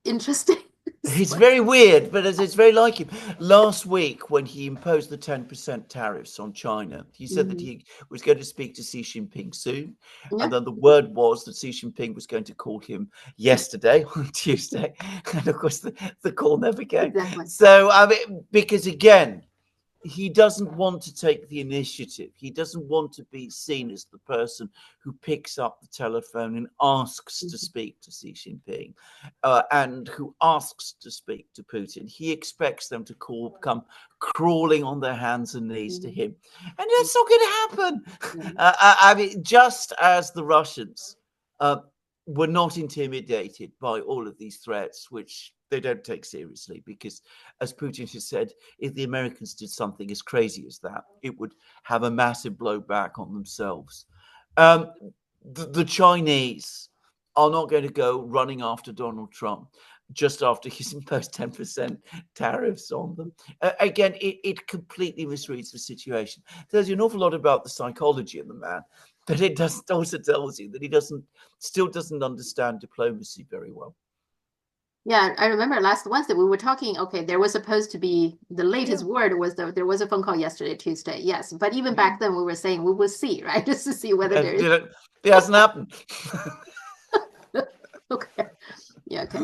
interesting. It's very weird, but it's very like him. Last week, when he imposed the 10% tariffs on China, he said that Mhm. he was going to speak to Xi Jinping soon. Yeah, And then the word was that Xi Jinping was going to call him yesterday, on Tuesday. And of course, the call never came. exactly. So, I mean, because again, he doesn't want to take the initiative. He doesn't want to be seen as the person who picks up the telephone and asks to Mhm. speak to Xi Jinping, and who asks to speak to Putin. He expects them to come crawling on their hands and knees to Mhm. him, and that's not going to happen. Yeah. I mean, just as the Russians uh, were not intimidated by all of these threats, which they don't take seriously, because, as Putin has said, if the Americans did something as crazy as that, it would have a massive blowback on themselves. Um, the Chinese are not going to go running after Donald Trump just after he's imposed 10% tariffs on them. Again, it completely misreads the situation. It tells you an awful lot about the psychology of the man, but it also tells you that he still doesn't understand diplomacy very well. Yeah, I remember last Wednesday we were talking. Okay, there was supposed to be the latest Yeah, word was there was a phone call yesterday, Tuesday. Yes, but even yeah. back then we were saying we will see, right? Just to see whether there is. It hasn't happened. Okay. Yeah, okay.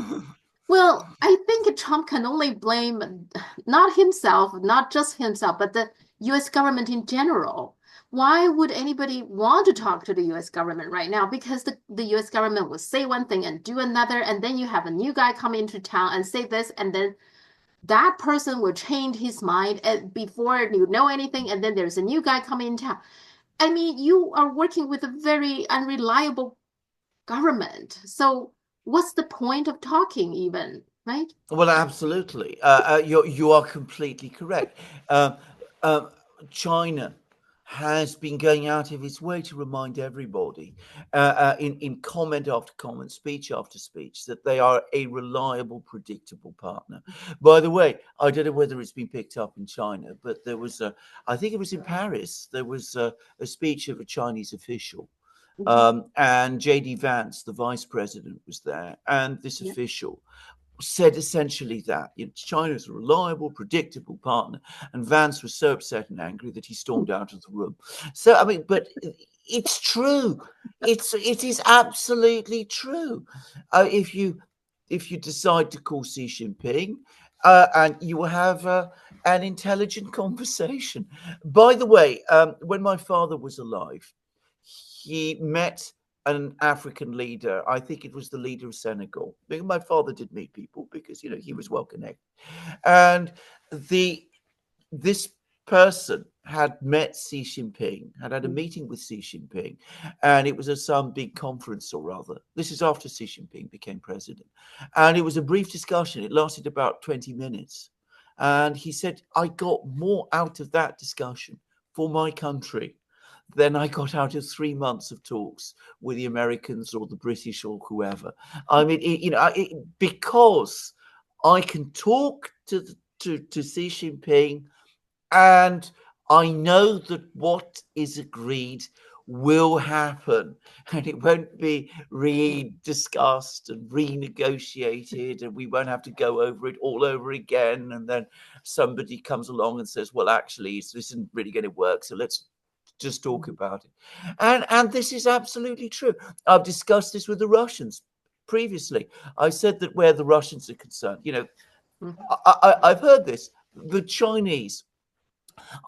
Well, I think Trump can only blame not himself, not just himself, but the US government in general. Why would anybody want to talk to the US government right now? Because the US government will say one thing and do another, and then you have a new guy come into town and say this, and then that person will change his mind before you know anything, and then there's a new guy coming in town. I mean, you are working with a very unreliable government. So what's the point of talking even, right? Well, absolutely. You are completely correct. Uh, uh, China has been going out of its way to remind everybody, in comment after comment, speech after speech, that they are a reliable, predictable partner. By the way, I don't know whether it's been picked up in China, but I think it was in Paris, there was a speech of a Chinese official. Mhm. And JD Vance, the vice president, was there, and this Yeah. official said essentially that China's a reliable, predictable partner. And Vance was so upset and angry that he stormed out of the room. So, I mean, but it's true. It is absolutely true. If you decide to call Xi Jinping, and you will have an intelligent conversation. By the way, when my father was alive, he met an African leader. I think it was the leader of Senegal. My father did meet people because he was well connected, and the this person had met Xi Jinping, had a Mhm. meeting with Xi Jinping, and it was at some big conference or other. This is after Xi Jinping became president, and it was a brief discussion. It lasted about 20 minutes, and he said, "I got more out of that discussion for my country than I got out of 3 months of talks with the Americans or the British or whoever." I mean, because I can talk to Xi Jinping, and I know that what is agreed will happen, and it won't be rediscussed and renegotiated, and we won't have to go over it all over again. And then somebody comes along and says, "Well, actually, this isn't really going to work, so let's just talk Mhm. about it." And this is absolutely true. I've discussed this with the Russians previously. I said that where the Russians are concerned, Mhm. I've heard this. The Chinese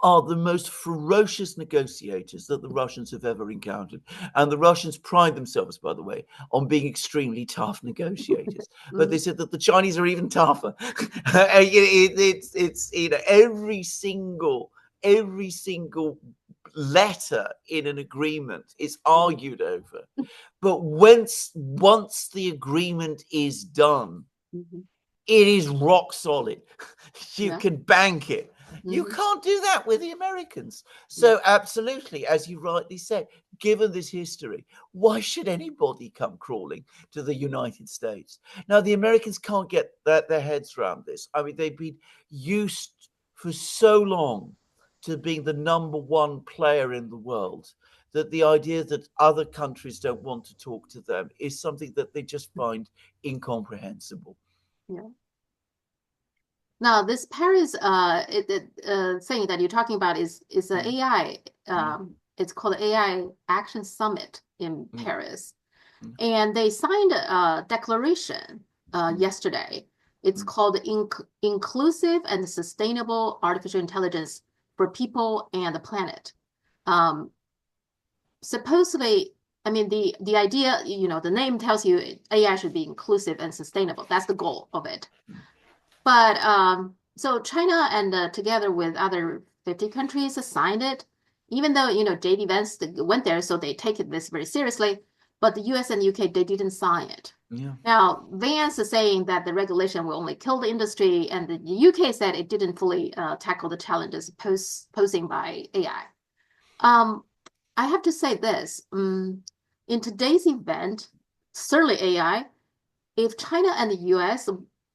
are the most ferocious negotiators that the Russians have ever encountered. And the Russians pride themselves, by the way, on being extremely tough negotiators. But they Mhm. said that the Chinese are even tougher. It's every single letter in an agreement is Mhm. argued over. But once the agreement is done, Mhm. it is rock solid. You Yeah. can bank it. You Mhm. can't do that with the Americans. Yeah. So, absolutely, as you rightly said, given this history, why should anybody come crawling to the United States? Now, the Americans can't get their heads around this. I mean, they've been used for so long to being the number one player in the world that the idea that other countries don't want to talk to them is something that they just find incomprehensible. Yeah. Now, this Paris thing that you're talking about is an Mm, AI. mm, It's called AI Action Summit in mm, Paris, mm, and they signed a declaration mm, yesterday. It's mm. called Inclusive and Sustainable Artificial Intelligence for People and the Planet. Um, Supposedly, I mean, the idea, the name tells you AI should be inclusive and sustainable. That's the goal of it. But so China and together with other 50 countries signed it, even though, JD Vance went there, so they take this very seriously. But the US and UK, they didn't sign it. Yeah, Now, Vance is saying that the regulation will only kill the industry, and the UK said it didn't fully tackle the challenges posing by AI. Um, I have to say this, in today's event, certainly AI, if China and the US,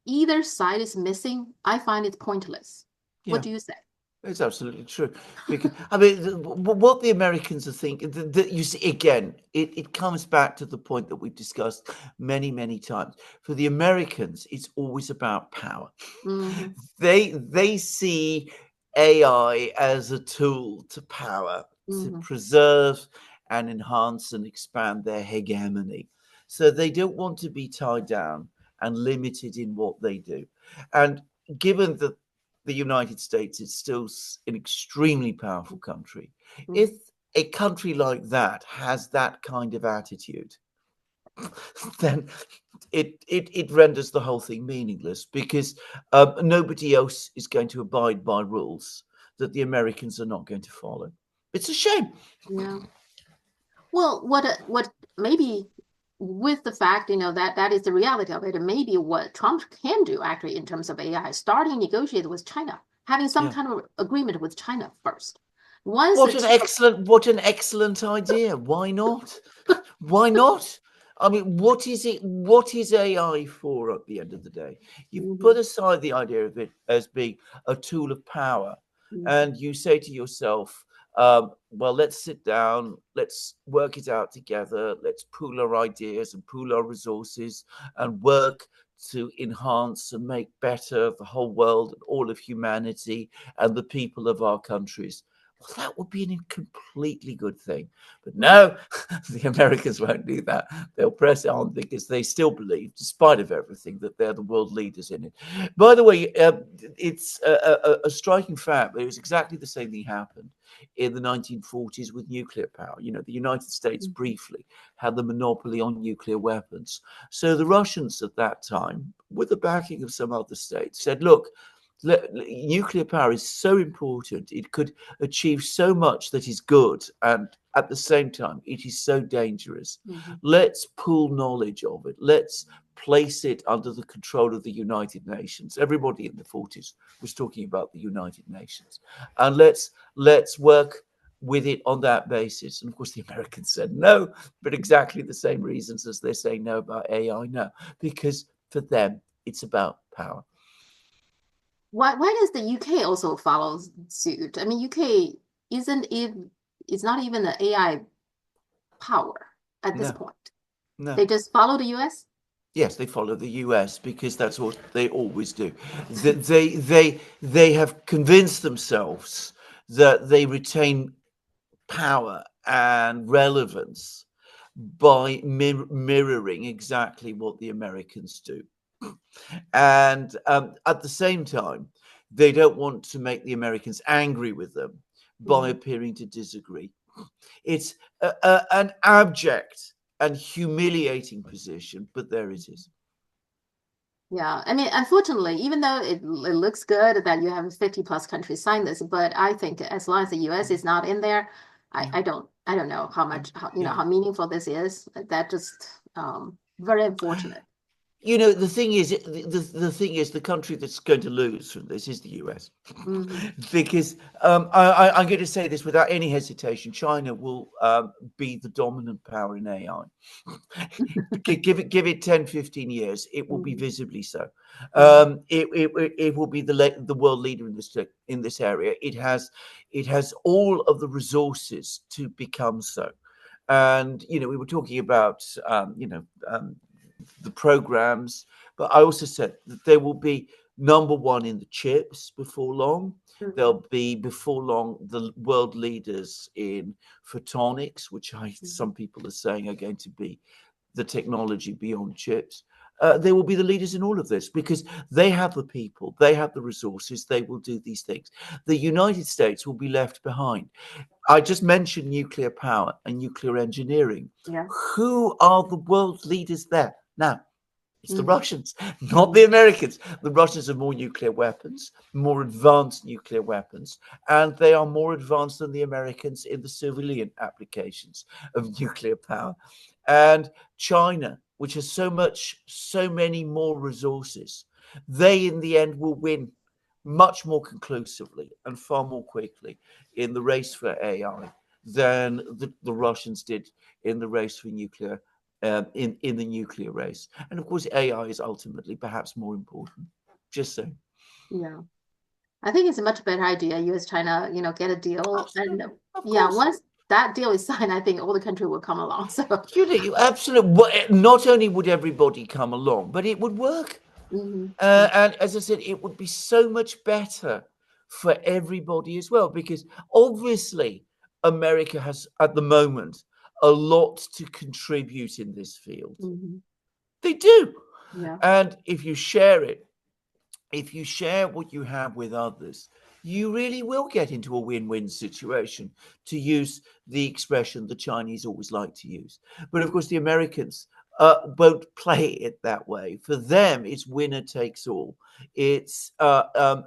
either side is missing, I find it pointless. What yeah. do you say? It's absolutely true. Because I mean, what the Americans are thinking, that you see again, it comes back to the point that we've discussed many, many times. For the Americans, it's always about power. Hmm. They see AI as a tool to power, to Hmm. preserve and enhance and expand their hegemony. So they don't want to be tied down and limited in what they do. And given that the United States is still an extremely powerful country, if a country like that has that kind of attitude, then it renders the whole thing meaningless because nobody else is going to abide by rules that the Americans are not going to follow. It's a shame. Yeah. Well, what maybe with the fact, that is the reality of it, and maybe what Trump can do actually in terms of AI, starting negotiate with China, having some Yeah. kind of agreement with China first. Once the What an two, excellent idea. Why not? Why not? I mean, what is it? What is AI for at the end of the day? You put Mhm, aside the idea of it as being a tool of power, mhm, and you say to yourself, well, let's sit down, let's work it out together, let's pool our ideas and pool our resources and work to enhance and make better the whole world and all of humanity and the people of our countries. Well, that would be a completely good thing. But mhm. no, the Americans won't do that. They'll press on because they still believe, despite of everything, that they're the world leaders in it. By the way, it's a striking fact that it was exactly the same thing happened in the 1940s with nuclear power. You know, the United States Mhm. briefly had the monopoly on nuclear weapons. So the Russians at that time, with the backing of some other states, said, look, nuclear power is so important. It could achieve so much that is good, and at the same time, it is so dangerous. Mhm. Let's pool knowledge of it. Let's place it under the control of the United Nations. Everybody in the 40s was talking about the United Nations, and let's work with it on that basis. And of course, the Americans said no, but exactly the same reasons as they say no about AI now, because for them, it's about power. Why does the UK also follow suit? I mean, UK isn't it, it's not even an AI power at this No, point. no. They just follow the US? Yes, they follow the US because that's what they always do. They have convinced themselves that they retain power and relevance by mirroring exactly what the Americans do. And at the same time, they don't want to make the Americans angry with them by Mhm. appearing to disagree. It's an abject and humiliating position, but there it is. Yeah, I mean, unfortunately, even though it looks good that you have 50 plus countries sign this, but I think as long as the US is not in there, Yeah, I don't know how yeah, much, yeah. how meaningful this is. That just very unfortunate. The thing is, the country that's going to lose from this is the US, because I'm going to say this without any hesitation: China will be the dominant power in AI. Give it 10, 15 years, it will be visibly so. It will be the world leader in this area. It has all of the resources to become so. And we were talking about the programs, but I also said that they will be number one in the chips before long. They'll be before long the world leaders in photonics, which some people are saying are going to be the technology beyond chips. They will be the leaders in all of this because they have the people, they have the resources, they will do these things. The United States will be left behind. I just mentioned nuclear power and nuclear engineering. Yeah. Who are the world leaders there? Now, it's the Russians, not the Americans. The Russians have more nuclear weapons, more advanced nuclear weapons, and they are more advanced than the Americans in the civilian applications of nuclear power. And China, which has so many more resources, they in the end will win much more conclusively and far more quickly in the race for AI than the Russians did in the race for nuclear, in the nuclear race. And of course, AI is ultimately perhaps more important. Just saying. Yeah. I think it's a much better idea. US China, get a deal. Absolutely. And Of yeah, course. once that deal is signed, I think all the country will come along. So You absolutely. Not only would everybody come along, but it would work. And as I said, it would be so much better for everybody as well, because obviously America has at the moment a lot to contribute in this field. They do. Yeah. And if you share it, if you share what you have with others, you really will get into a win-win situation, to use the expression the Chinese always like to use. But of course, the Americans won't play it that way. For them, it's winner takes all. It's that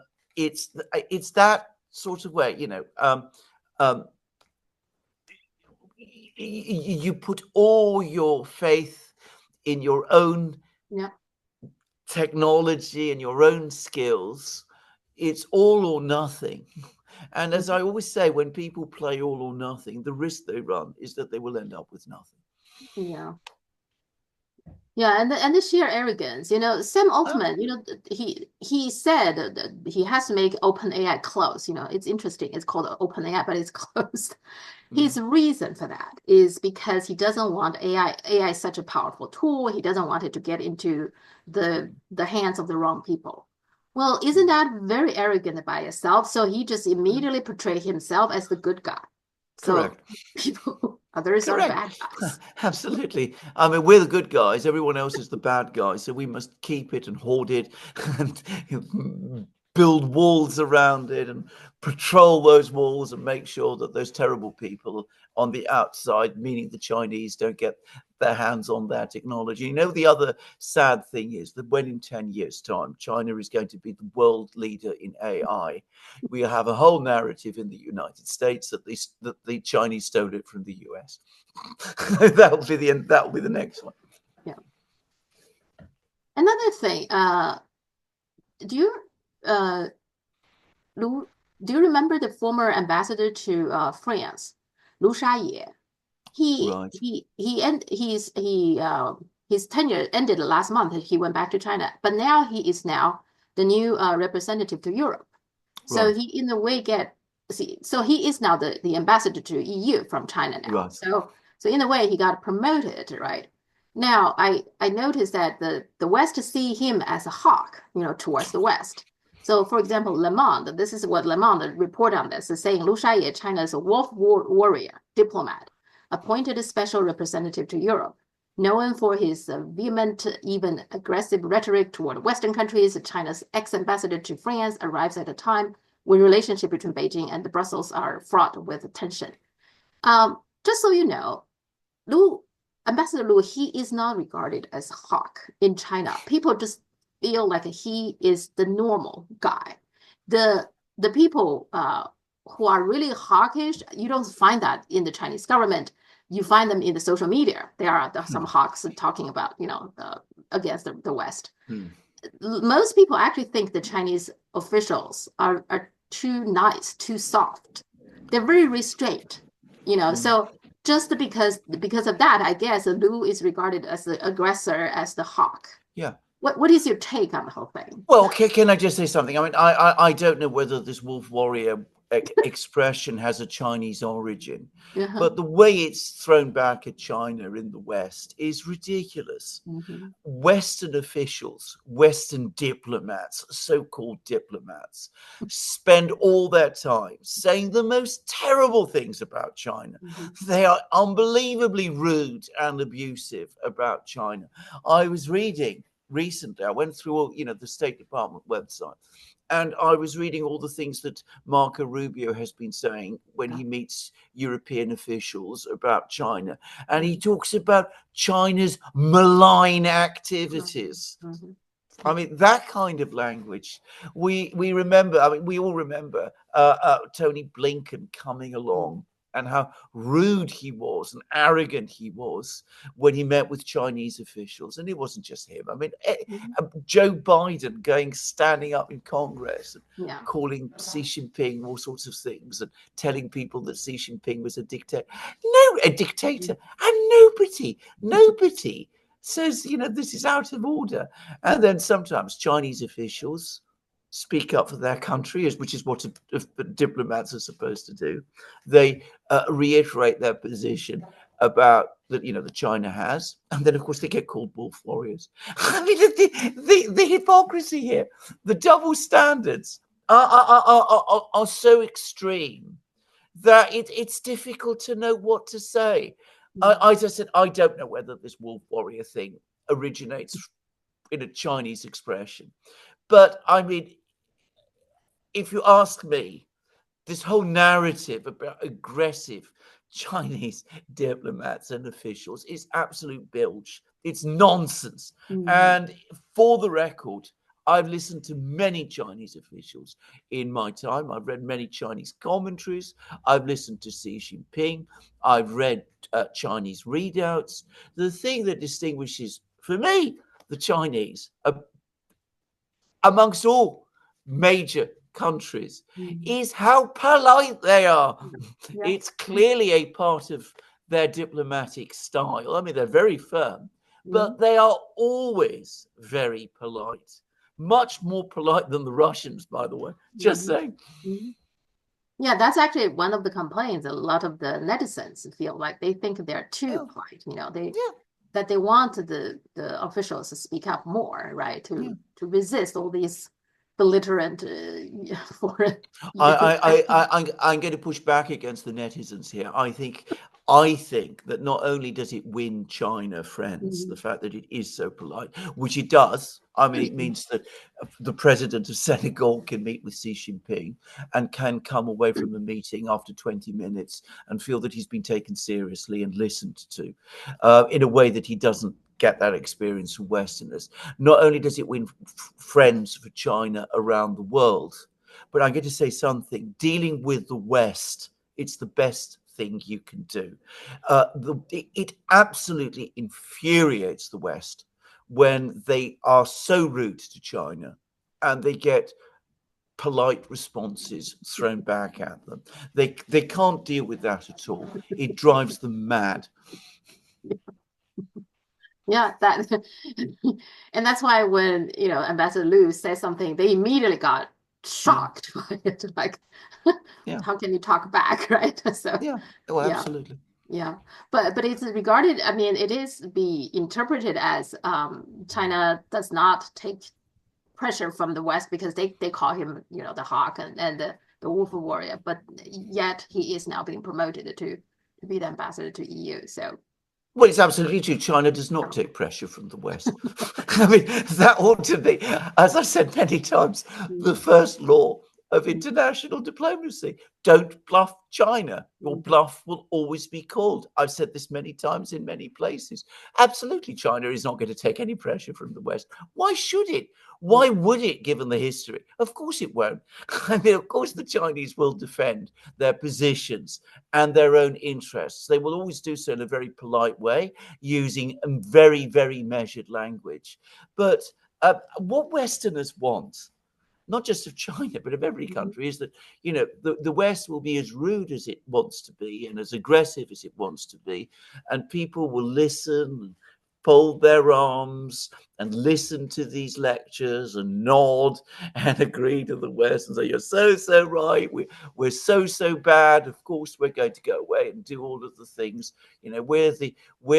sort of way. You put all your faith in your own technology and your own skills. It's all or nothing. And as I always say, when people play all or nothing, the risk they run is that they will end up with nothing. Yeah. Yeah, and the sheer arrogance, Sam Altman, he said that he has to make OpenAI close. It's interesting. It's called OpenAI, but it's closed. His reason for that is because he doesn't want AI. AI is such a powerful tool. He doesn't want it to get into the hands of the wrong people. Well, isn't that very arrogant by itself? So he just immediately portrayed himself as the good guy. So Correct. others are bad guys. Absolutely. I mean, we're the good guys. Everyone else is the bad guys. So we must keep it and hoard it and build walls around it and patrol those walls and make sure that those terrible people on the outside, meaning the Chinese, don't get their hands on their technology. The other sad thing is that when in 10 years' time, China is going to be the world leader in AI, we have a whole narrative in the United States that the Chinese stole it from the US. That will be the end. That will be the next one. Yeah. Another thing, do you remember the former ambassador to France, Liu Shaye? His tenure ended last month. He went back to China, but now he is the new representative to Europe. So he in a way so he is now the ambassador to EU from China now. So in a way he got promoted, right? Now I noticed that the West see him as a hawk, towards the West. So for example, Le Monde, this is what Le Monde report on this, is saying Liu Shaye, China's a wolf warrior diplomat, appointed a special representative to Europe, known for his vehement, even aggressive rhetoric toward Western countries. China's ex-ambassador to France arrives at a time when relationship between Beijing and Brussels are fraught with tension. Just so you know, Ambassador Liu, he is not regarded as a hawk in China. People just feel like he is the normal guy. The people who are really hawkish, you don't find that in the Chinese government. You find them in the social media. There are some hawks talking about, against the West. Hmm. Most people actually think the Chinese officials are too nice, too soft. They're very restrained, So just because of that, I guess Liu is regarded as the aggressor, as the hawk. Yeah. What is your take on the whole thing? Well, can I just say something? I mean, I don't know whether this wolf warrior expression has a Chinese origin, but the way it's thrown back at China in the West is ridiculous. Western officials, Western diplomats, so-called diplomats, spend all their time saying the most terrible things about China. They are unbelievably rude and abusive about China. I was reading recently, I went through all, the State Department website, and I was reading all the things that Marco Rubio has been saying when he meets European officials about China. And he talks about China's malign activities. I mean, that kind of language. We remember, I mean, we all remember Tony Blinken coming along and how rude he was and arrogant he was when he met with Chinese officials. And it wasn't just him. I mean, Joe Biden standing up in Congress and calling Xi Jinping all sorts of things and telling people that Xi Jinping was a dictator. No, a dictator. And nobody says, this is out of order. And then sometimes Chinese officials speak up for their country, which is what diplomats are supposed to do. They reiterate their position about that China has, and then of course they get called wolf warriors. I mean, the hypocrisy here, the double standards are so extreme that it's difficult to know what to say. As I said, I don't know whether this wolf warrior thing originates in a Chinese expression, but I mean, if you ask me, this whole narrative about aggressive Chinese diplomats and officials is absolute bilge. It's nonsense. And for the record, I've listened to many Chinese officials in my time. I've read many Chinese commentaries. I've listened to Xi Jinping. I've read Chinese readouts. The thing that distinguishes, for me, the Chinese amongst all major countries is how polite they are. It's clearly a part of their diplomatic style. I mean, they're very firm, but they are always very polite. Much more polite than the Russians, by the way. Just saying. Yeah, that's actually one of the complaints. A lot of the netizens feel like they think they're too polite. That they want the officials to speak up more, right? To resist all these belligerent foreign. I'm going to push back against the netizens here. I think that not only does it win China friends, the fact that it is so polite, which it does. I mean, it means that the president of Senegal can meet with Xi Jinping and can come away from the meeting after 20 minutes and feel that he's been taken seriously and listened to in a way that he doesn't get that experience from Westerners. Not only does it win friends for China around the world, but I'm going to say something. Dealing with the West, it's the best thing you can do. It absolutely infuriates the West when they are so rude to China and they get polite responses thrown back at them. They can't deal with that at all. It drives them mad. Yeah, and that's why when Ambassador Liu said something, they immediately got shocked by it. Like, how can you talk back, right? So absolutely. Yeah, but it's regarded. I mean, it is be interpreted as China does not take pressure from the West because they call him the hawk and the wolf warrior, but yet he is now being promoted to be the ambassador to EU. So. Well, it's absolutely true. China does not take pressure from the West. I mean, that ought to be, as I've said many times, the first law of international diplomacy. Don't bluff China. Your bluff will always be called. I've said this many times in many places. Absolutely, China is not going to take any pressure from the West. Why should it? Why would it, given the history? Of course it won't. I mean, of course the Chinese will defend their positions and their own interests. They will always do so in a very polite way, using very, very measured language. But what Westerners want, not just of China, but of every country, is that, the West will be as rude as it wants to be and as aggressive as it wants to be. And people will listen and fold their arms and listen to these lectures and nod and agree to the West and say, you're so right. We're so bad. Of course, we're going to go away and do all of the things. We're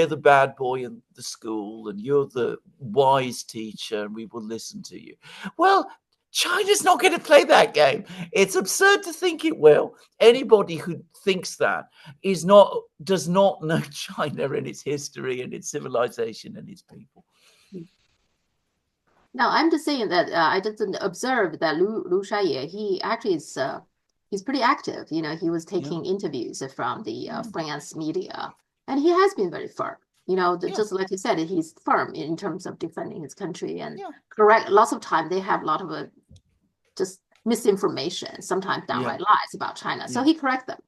the bad boy in the school and you're the wise teacher and we will listen to you. Well, China's not going to play that game. It's absurd to think it will. Anybody who thinks that does not know China and its history and its civilization and its people. Now, I'm just saying that I just observed that Lu Shaye, he actually is he's pretty active. He was taking interviews from the France media, and he has been very firm. Just like you said, he's firm in terms of defending his country and correct. Lots of time they have a lot of just misinformation, sometimes downright lies about China. So he corrects them.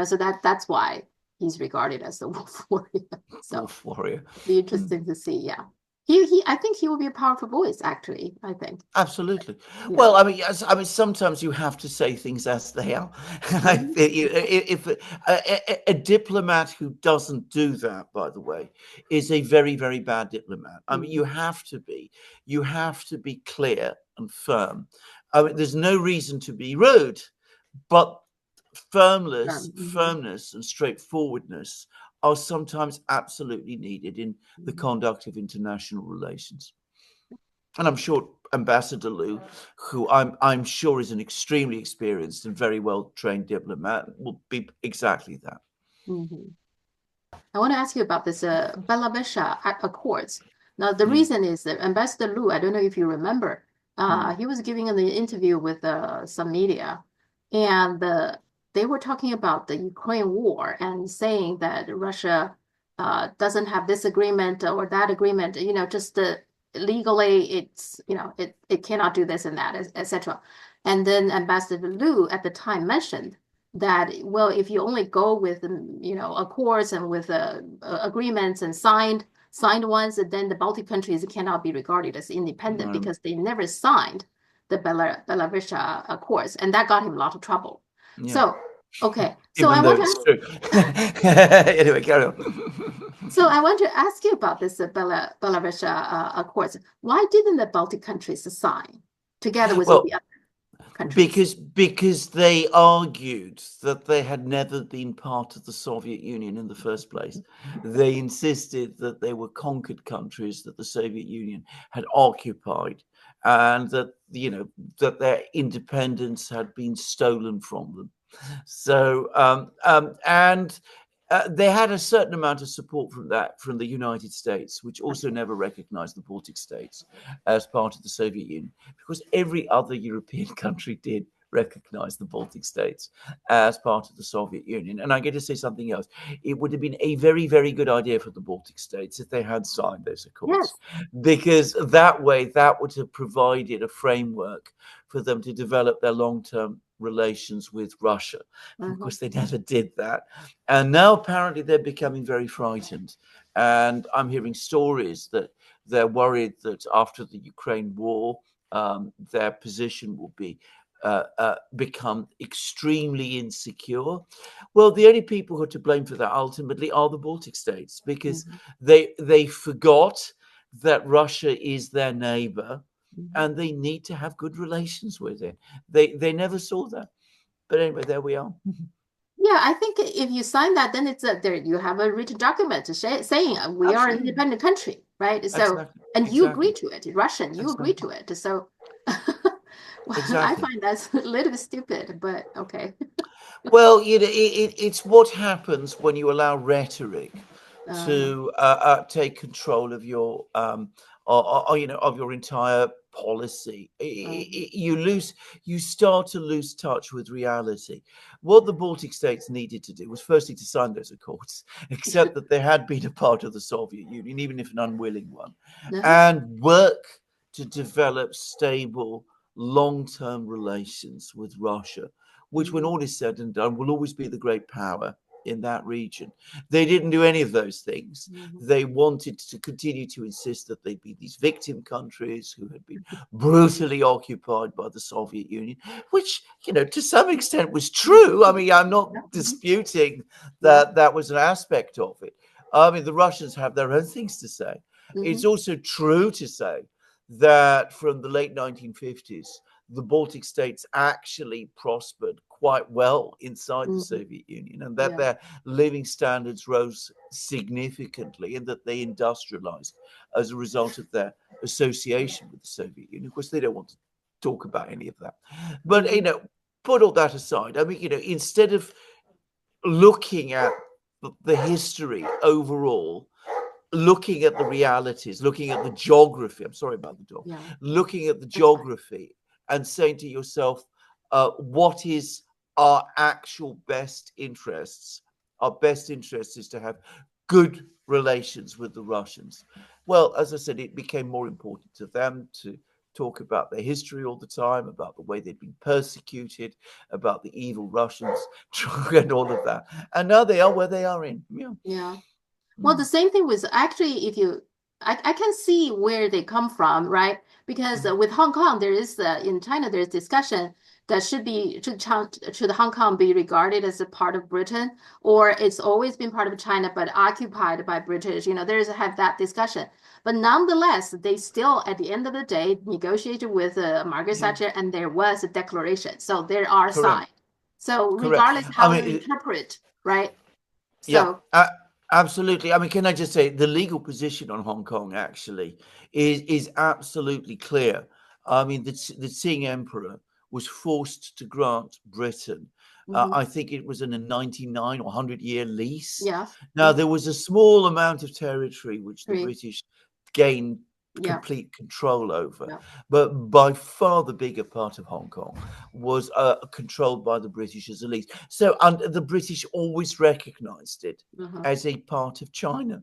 So that's why he's regarded as the wolf warrior. So wolf warrior. It'll be interesting to see. Yeah. I think he will be a powerful voice, actually, I think. Absolutely. Yeah. Well, I mean, sometimes you have to say things as they are. If a diplomat who doesn't do that, by the way, is a very, very bad diplomat. I mean, you have to be clear and firm. I mean, there's no reason to be rude, but firmness and straightforwardness are sometimes absolutely needed in the conduct of international relations. And I'm sure Ambassador Liu, who I'm sure is an extremely experienced and very well trained diplomat, will be exactly that. I want to ask you about this Belavezha Accords. Now, the reason is that Ambassador Liu, I don't know if you remember, he was giving an interview with some media, and they were talking about the Ukraine war and saying that Russia doesn't have this agreement or that agreement, just legally it's, it cannot do this and that, etc. And then Ambassador Liu at the time mentioned that, well, if you only go with, accords and with agreements and signed ones, then the Baltic countries cannot be regarded as independent because they never signed the Belavezha Accords, and that got him a lot of trouble. Yeah. So, okay. So I want to anyway, carry on. So I want to ask you about this Belavezha Accords. Why didn't the Baltic countries sign together with the other countries? Because they argued that they had never been part of the Soviet Union in the first place. They insisted that they were conquered countries that the Soviet Union had occupied, and that that their independence had been stolen from them. So they had a certain amount of support from the United States, which also never recognized the Baltic states as part of the Soviet Union, because every other European country did recognize the Baltic states as part of the Soviet Union. And I'm going to say something else. It would have been a very, very good idea for the Baltic states if they had signed those accords, because that way that would have provided a framework for them to develop their long-term relations with Russia. Of course, they never did that. And now apparently they're becoming very frightened. And I'm hearing stories that they're worried that after the Ukraine war, their position will be become extremely insecure. Well, the only people who are to blame for that ultimately are the Baltic states, because they forgot that Russia is their neighbor and they need to have good relations with it. They never saw that. But anyway, there we are. Yeah, I think if you sign that, then it's there. You have a written document saying we are an independent country, right? So, and you agree to it, Russian, you agree to it. So, I find that's a little bit stupid, but okay. Well, it's what happens when you allow rhetoric to take control of your, of your entire policy, you start to lose touch with reality. What the Baltic states needed to do was firstly to sign those accords, accept that they had been a part of the Soviet Union, even if an unwilling one, and work to develop stable, long-term relations with Russia, which, when all is said and done, will always be the great power in that region. They didn't do any of those things. They wanted to continue to insist that they'd be these victim countries who had been brutally occupied by the Soviet Union, which, to some extent was true. I mean, I'm not disputing that that was an aspect of it. I mean, the Russians have their own things to say. It's also true to say that from the late 1950s, the Baltic states actually prospered quite well inside the Soviet Union, and that their living standards rose significantly, and that they industrialized as a result of their association with the Soviet Union. Of course, they don't want to talk about any of that. But, put all that aside. I mean, instead of looking at the history overall, looking at the realities, looking at the geography, I'm sorry about the dog, looking at the geography and saying to yourself, what is our actual best interests? Our best interest is to have good relations with the Russians. Well, as I said, it became more important to them to talk about their history all the time, about the way they'd been persecuted, about the evil Russians, and all of that. And now they are where they are in. Well, the same thing with actually, if you, I can see where they come from, right? Because with Hong Kong, there is in China, there's discussion that should Hong Kong be regarded as a part of Britain, or it's always been part of China but occupied by British. There's have that discussion. But nonetheless, they still, at the end of the day, negotiated with Margaret Thatcher, and there was a declaration. So there are sides. So regardless how you interpret, right? So, absolutely. I mean, can I just say the legal position on Hong Kong actually is absolutely clear. I mean, the Qing Emperor was forced to grant Britain, I think it was in a 99 or 100-year lease. Now, there was a small amount of territory which the British gained complete control over, but by far the bigger part of Hong Kong was controlled by the British as a lease. So the British always recognized it as a part of China.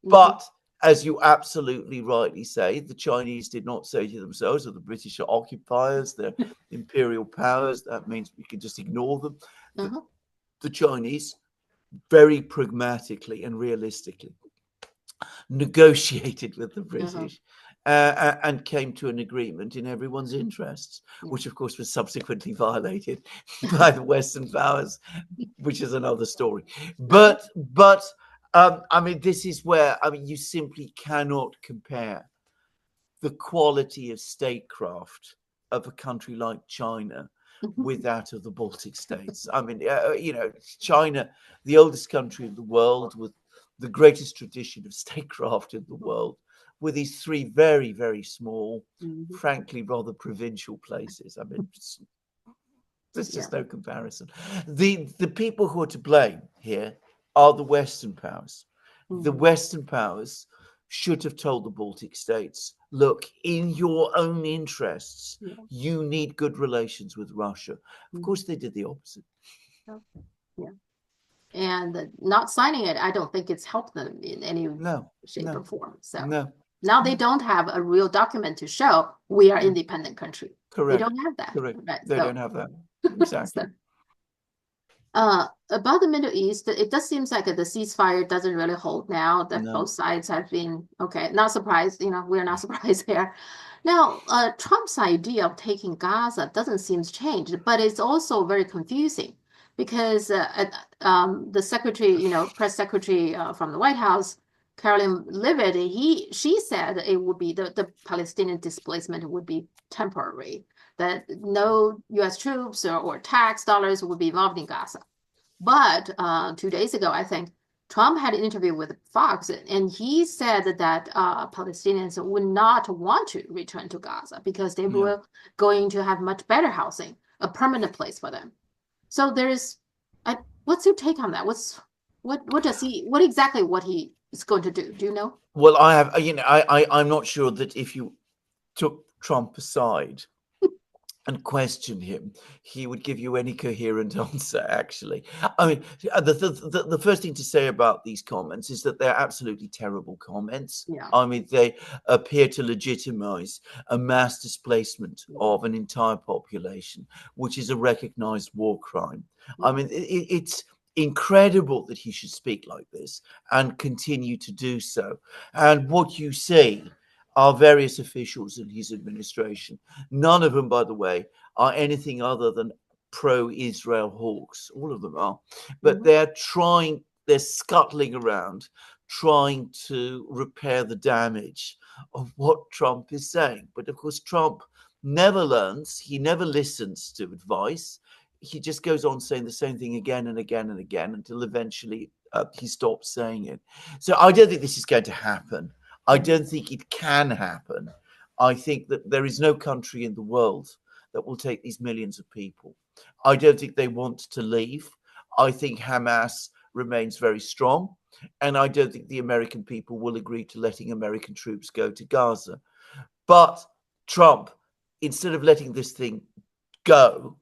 But as you absolutely rightly say, the Chinese did not say to themselves that the British are occupiers, they're imperial powers. That means we can just ignore them. The Chinese very pragmatically and realistically negotiated with the British and came to an agreement in everyone's interests, which of course was subsequently violated by the Western powers, which is another story. But I mean, this is where, I mean, you simply cannot compare the quality of statecraft of a country like China with that of the Baltic states. I mean, China, the oldest country in the world with the greatest tradition of statecraft in the world, with these three very, very small, frankly, rather provincial places. I mean, there's just no comparison. The people who are to blame here are the Western powers. The Western powers should have told the Baltic states, look, in your own interests, you need good relations with Russia. Of course, they did the opposite. And not signing it, I don't think it's helped them in any shape or form. So now they don't have a real document to show we are independent country. Correct. They don't have that. Correct. Right? They don't have that. Exactly. About the Middle East, it does seem like the ceasefire doesn't really hold now, that both sides have been, not surprised, we're not surprised there. Now, Trump's idea of taking Gaza doesn't seem changed, but it's also very confusing because the secretary, press secretary from the White House, Caroline Leavitt, she said it would be the Palestinian displacement would be temporary, that no U.S. troops or tax dollars would be involved in Gaza. But 2 days ago, I think, Trump had an interview with Fox, and he said that Palestinians would not want to return to Gaza because they were going to have much better housing, a permanent place for them. So what's your take on that? What exactly he is going to do? Do you know? Well, I'm not sure that if you took Trump aside and question him, he would give you any coherent answer, actually. I mean, the first thing to say about these comments is that they're absolutely terrible comments. Yeah. I mean, they appear to legitimize a mass displacement of an entire population, which is a recognized war crime. I mean, it's incredible that he should speak like this and continue to do so. And what you see are various officials in his administration. None of them, by the way, are anything other than pro-Israel hawks. All of them are. But they're scuttling around, trying to repair the damage of what Trump is saying. But of course, Trump never learns. He never listens to advice. He just goes on saying the same thing again and again and again until eventually he stops saying it. So I don't think this is going to happen. I don't think it can happen. I think that there is no country in the world that will take these millions of people. I don't think they want to leave. I think Hamas remains very strong. And I don't think the American people will agree to letting American troops go to Gaza. But Trump, instead of letting this thing go,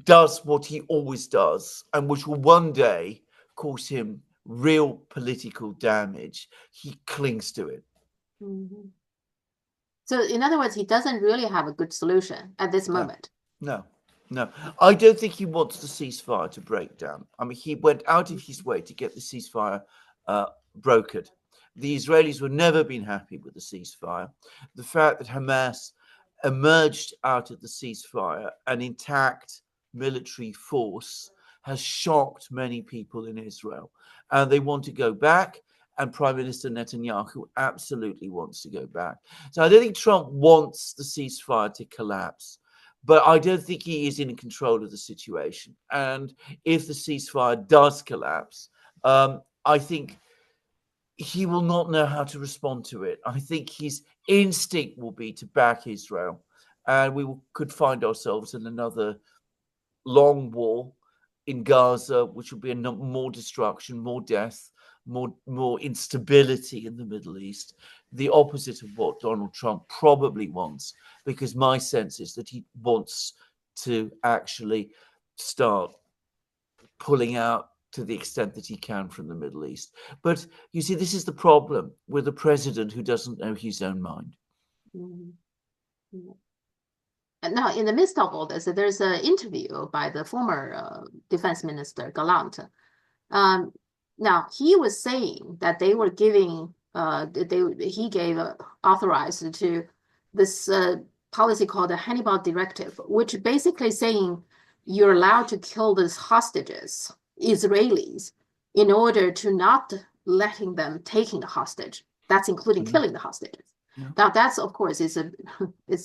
does what he always does, and which will one day cause him real political damage. He clings to it. So in other words, he doesn't really have a good solution at this moment. No. I don't think he wants the ceasefire to break down. I mean, he went out of his way to get the ceasefire brokered. The Israelis have never been happy with the ceasefire. The fact that Hamas emerged out of the ceasefire an intact military force has shocked many people in Israel, and they want to go back, and Prime Minister Netanyahu absolutely wants to go back. So I don't think Trump wants the ceasefire to collapse, but I don't think he is in control of the situation. And if the ceasefire does collapse, I think he will not know how to respond to it. I think his instinct will be to back Israel, and we could find ourselves in another long war in Gaza, which will be more destruction, more death, more instability in the Middle East. The opposite of what Donald Trump probably wants, because my sense is that he wants to actually start pulling out to the extent that he can from the Middle East. But you see, this is the problem with a president who doesn't know his own mind. Now, in the midst of all this, there's an interview by the former defense minister, Gallant. Now, he was saying that they were giving, he gave authorized to this policy called the Hannibal Directive, which basically saying you're allowed to kill these hostages, Israelis, in order to not letting them taking the hostage. That's including killing the hostages. Now, that's, of course, is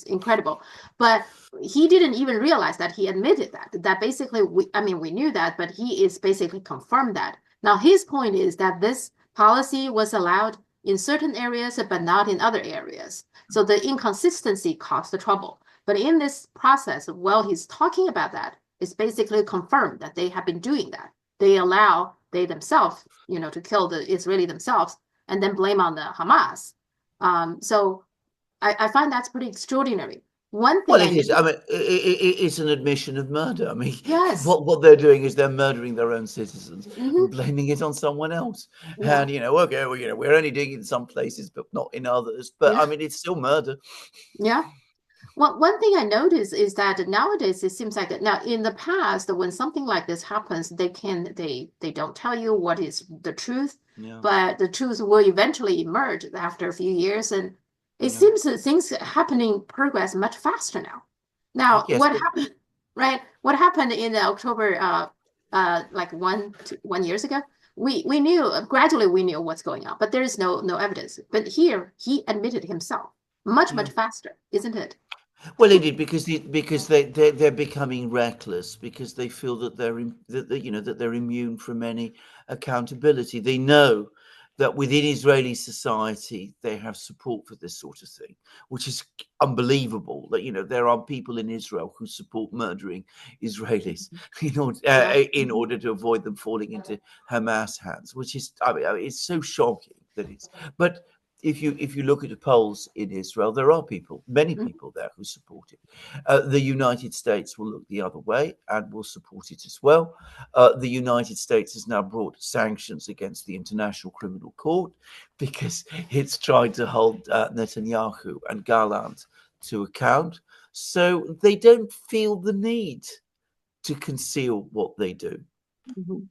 incredible. But he didn't even realize that he admitted that basically, we knew that, but he is basically confirmed that. Now, his point is that this policy was allowed in certain areas, but not in other areas. So the inconsistency caused the trouble. But in this process, while he's talking about that, it's basically confirmed that they have been doing that. They allow they themselves, to kill the Israeli themselves and then blame on the Hamas. So I find that's pretty extraordinary. One thing, well, it is. I mean, it's an admission of murder. I mean, yes, what they're doing is they're murdering their own citizens and mm-hmm. blaming it on someone else. Yeah. And okay, well, we're only doing it in some places, but not in others. But Yeah. I mean, it's still murder. Yeah. Well, one thing I noticed is that nowadays it seems like now in the past when something like this happens, they don't tell you what is the truth, but the truth will eventually emerge after a few years, and it seems that things happening progress much faster now. Now, Yes, what happened, right? What happened in October, like 1 years ago? We knew gradually we knew what's going on, but there is no evidence. But here he admitted himself much faster, isn't it? Well, indeed, because they're becoming reckless because they feel that that they're immune from any accountability. They know that within Israeli society they have support for this sort of thing, which is unbelievable. That there are people in Israel who support murdering Israelis in order to avoid them falling into Hamas hands, which is it's so shocking that it's. But if you look at the polls in Israel, there are many Mhm. people there who support it. The United States will look the other way and will support it as well. The United States has now brought sanctions against the International Criminal Court because it's trying to hold Netanyahu and Gallant to account. So they don't feel the need to conceal what they do. Mhm.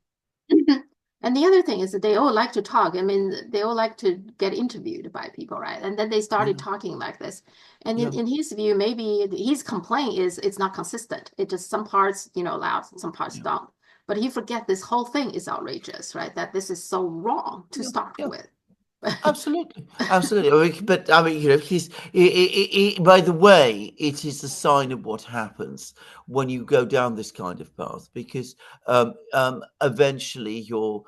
And the other thing is that they all like to talk. I mean, they all like to get interviewed by people, right? And then they started Yeah, talking like this. And yeah, in his view, maybe his complaint is it's not consistent. It just some parts, loud, some parts yeah, don't. But he forget this whole thing is outrageous, right? That this is so wrong to yeah, start yeah. with. Absolutely, absolutely. But I mean, by the way, it is a sign of what happens when you go down this kind of path, because eventually your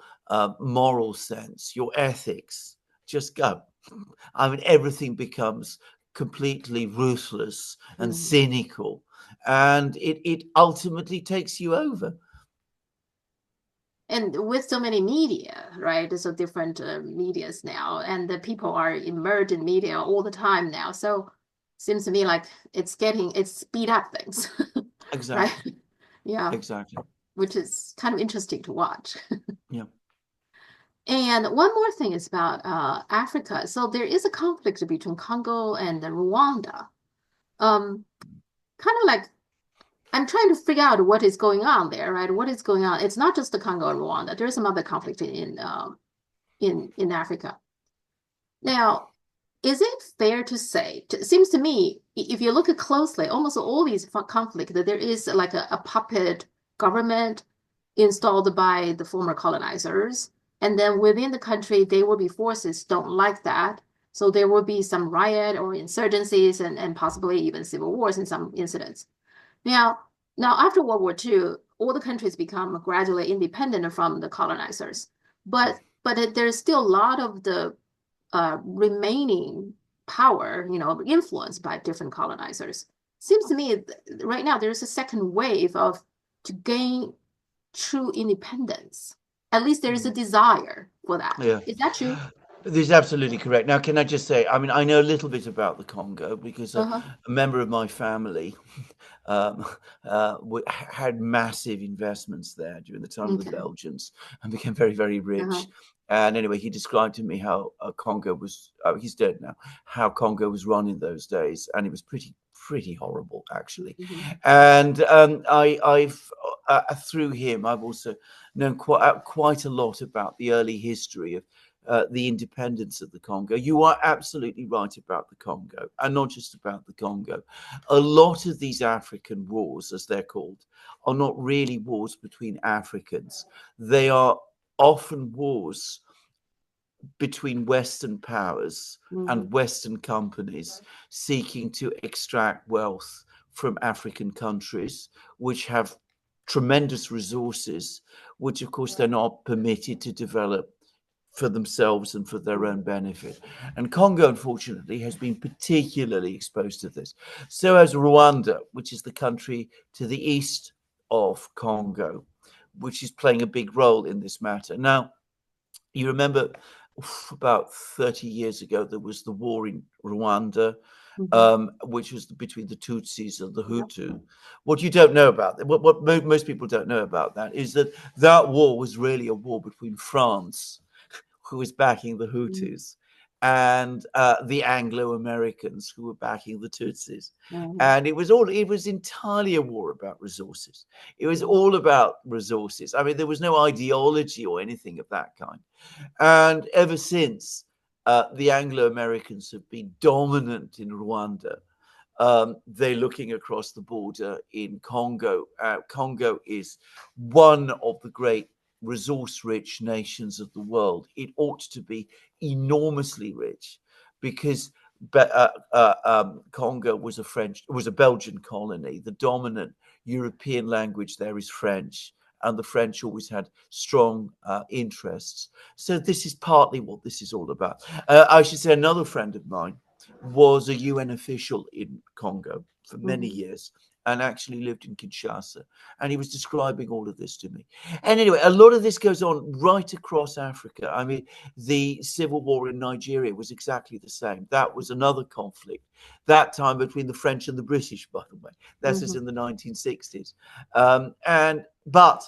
moral sense, your ethics, just go. I mean, everything becomes completely ruthless and Mhm. cynical, and it ultimately takes you over. And with so many media, right? So different medias now, and the people are immersed in media all the time now. So seems to me like it's speed up things, right? Exactly, Yeah, exactly. which is kind of interesting to watch. Yeah. And one more thing is about Africa. So there is a conflict between Congo and Rwanda. Um, Kind of like I'm trying to figure out what is going on there, right? What is going on? It's not just the Congo and Rwanda. There's some other conflict in Africa. Now, is it fair to say, it seems to me, if you look at closely, almost all these conflicts, that there is like a puppet government installed by the former colonizers. And then within the country, there will be forces don't like that. So there will be some riot or insurgencies and possibly even civil wars in some incidents. Now, now after World War II, all the countries become gradually independent from the colonizers. But there's still a lot of the remaining power, influenced by different colonizers. Seems to me right now there's a second wave of to gain true independence. At least there is a Mm. desire for that. Yeah. Is that true? This is absolutely correct. Now, can I just say, I mean, I know a little bit about the Congo because Uh-huh. a member of my family um, had massive investments there during the time of the Okay. Belgians and became very, very Uh-huh. rich. And anyway, he described to me how Congo was, he's dead now, how Congo was run in those days. And it was pretty horrible, actually. Mhm. And I've, through him, I've also known quite a lot about the early history of the independence of the Congo. You are absolutely right about the Congo, and not just about the Congo. A lot of these African wars, as they're called, are not really wars between Africans. They are often wars between Western powers and Mhm. Western companies seeking to extract wealth from African countries, which have tremendous resources, which of course they're not permitted to develop for themselves and for their own benefit. And Congo, unfortunately, has been particularly exposed to this. So has Rwanda, which is the country to the east of Congo, which is playing a big role in this matter. Now, you remember about 30 years ago, there was the war in Rwanda, Mhm. which was between the Tutsis and the Yep. Hutu. What you don't know about that, what most people don't know about that, is that that war was really a war between France, who was backing the Mhm. Hutus, and the Anglo Americans who were backing the Tutsis. Mhm. And it was entirely a war about resources. It was Mhm. all about resources. I mean, there was no ideology or anything of that kind. And ever since, the Anglo Americans have been dominant in Rwanda. They're looking across the border in Congo. Congo is one of the great resource rich nations of the world. It ought to be enormously rich because Congo was a Belgian colony. The dominant European language there is French, and the French always had strong interests. So this is partly what this is all about. I should say another friend of mine was a UN official in Congo for many Mhm. years and actually lived in Kinshasa. And he was describing all of this to me. And anyway, a lot of this goes on right across Africa. I mean, the civil war in Nigeria was exactly the same. That was another conflict, that time between the French and the British, by the way. This is in the 1960s. But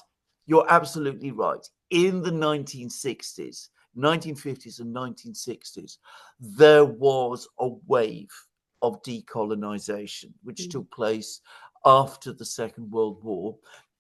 you're absolutely right. In the 1960s, 1950s and 1960s, there was a wave of decolonization, which took place after the Second World War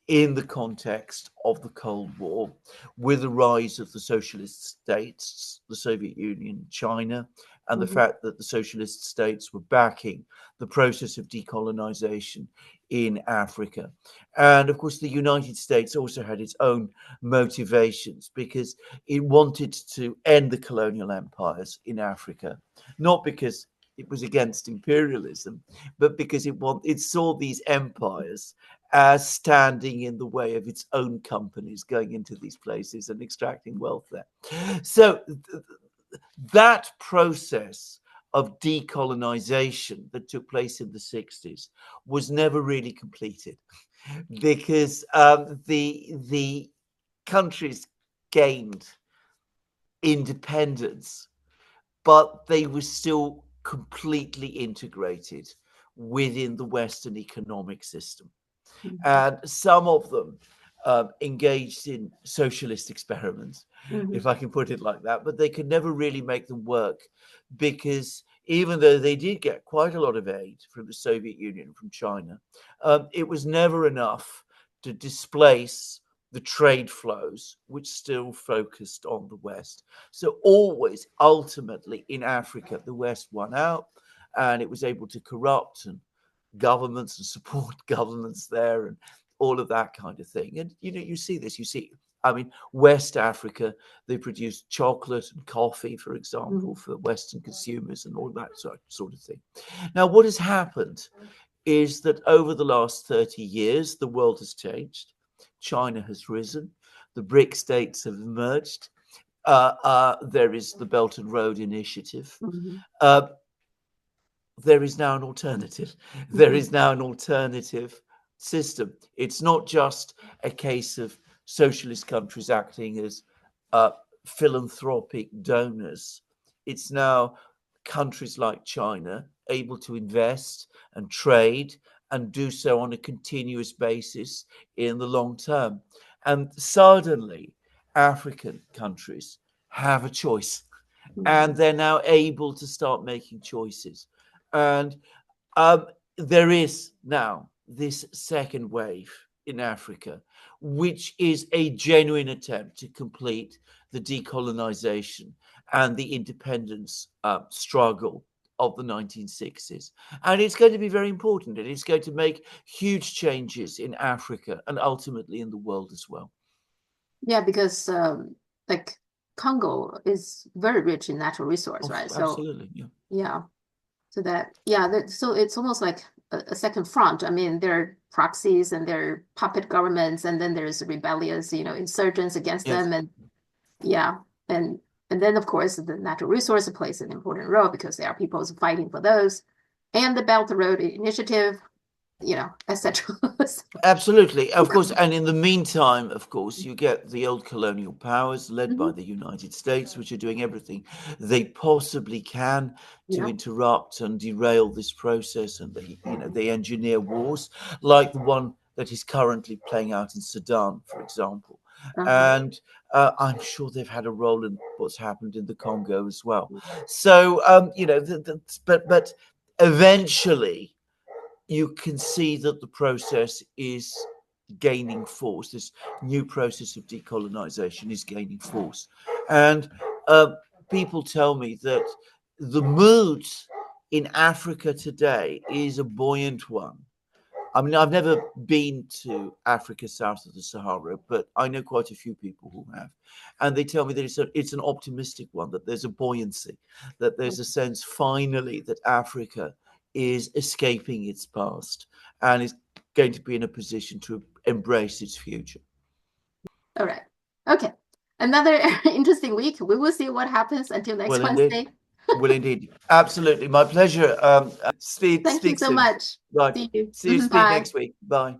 in the context of the Cold War, with the rise of the socialist states, the Soviet Union, China, and the fact that the socialist states were backing the process of decolonization in Africa. And of course, the United States also had its own motivations because it wanted to end the colonial empires in Africa, not because it was against imperialism, but because it saw these empires as standing in the way of its own companies going into these places and extracting wealth there. So that process of decolonization that took place in the 60s was never really completed because the countries gained independence, but they were still completely integrated within the Western economic system. And some of them engaged in socialist experiments, if I can put it like that, but they could never really make them work because even though they did get quite a lot of aid from the Soviet Union, from China, it was never enough to displace the trade flows, which still focused on the West. So always, ultimately, in Africa, the West won out, and it was able to corrupt and governments and support governments there and all of that kind of thing. And, you see this, I mean, West Africa, they produce chocolate and coffee, for example, for Western consumers and all that sort of thing. Now, what has happened is that over the last 30 years, the world has changed. China has risen. The BRIC states have emerged. There is the Belt and Road Initiative. There is now an alternative. There is now an alternative system. It's not just a case of socialist countries acting as philanthropic donors. It's now countries like China able to invest and trade and do so on a continuous basis in the long term. And suddenly, African countries have a choice, and they're now able to start making choices. And there is now this second wave in Africa, which is a genuine attempt to complete the decolonization and the independence struggle of the 1960s. And it's going to be very important, and it's going to make huge changes in Africa and ultimately in the world as well. Yeah, because like Congo is very rich in natural resource, right? Absolutely, so, yeah. So it's almost like a second front. I mean, there are proxies and there are puppet governments, and then there's rebellious, insurgents against them, and and then of course the natural resource plays an important role because there are people fighting for those, and the Belt and Road Initiative, etc. Absolutely, of course. And in the meantime, of course, you get the old colonial powers led by the United States, which are doing everything they possibly can to interrupt and derail this process. And they engineer wars like the one that is currently playing out in Sudan, for example. And I'm sure they've had a role in what's happened in the Congo as well. So, but eventually, you can see that the process is gaining force. This new process of decolonization is gaining force. And people tell me that the mood in Africa today is a buoyant one. I mean, I've never been to Africa south of the Sahara, but I know quite a few people who have. And they tell me that it's an optimistic one, that there's a buoyancy, that there's a sense finally that Africa is escaping its past and is going to be in a position to embrace its future. All right. Okay. Another interesting week. We will see what happens until next Wednesday. Will indeed. Absolutely. My pleasure. Thank you Speak so soon. much. Right. See you. See you. Speak Bye. next week. Bye.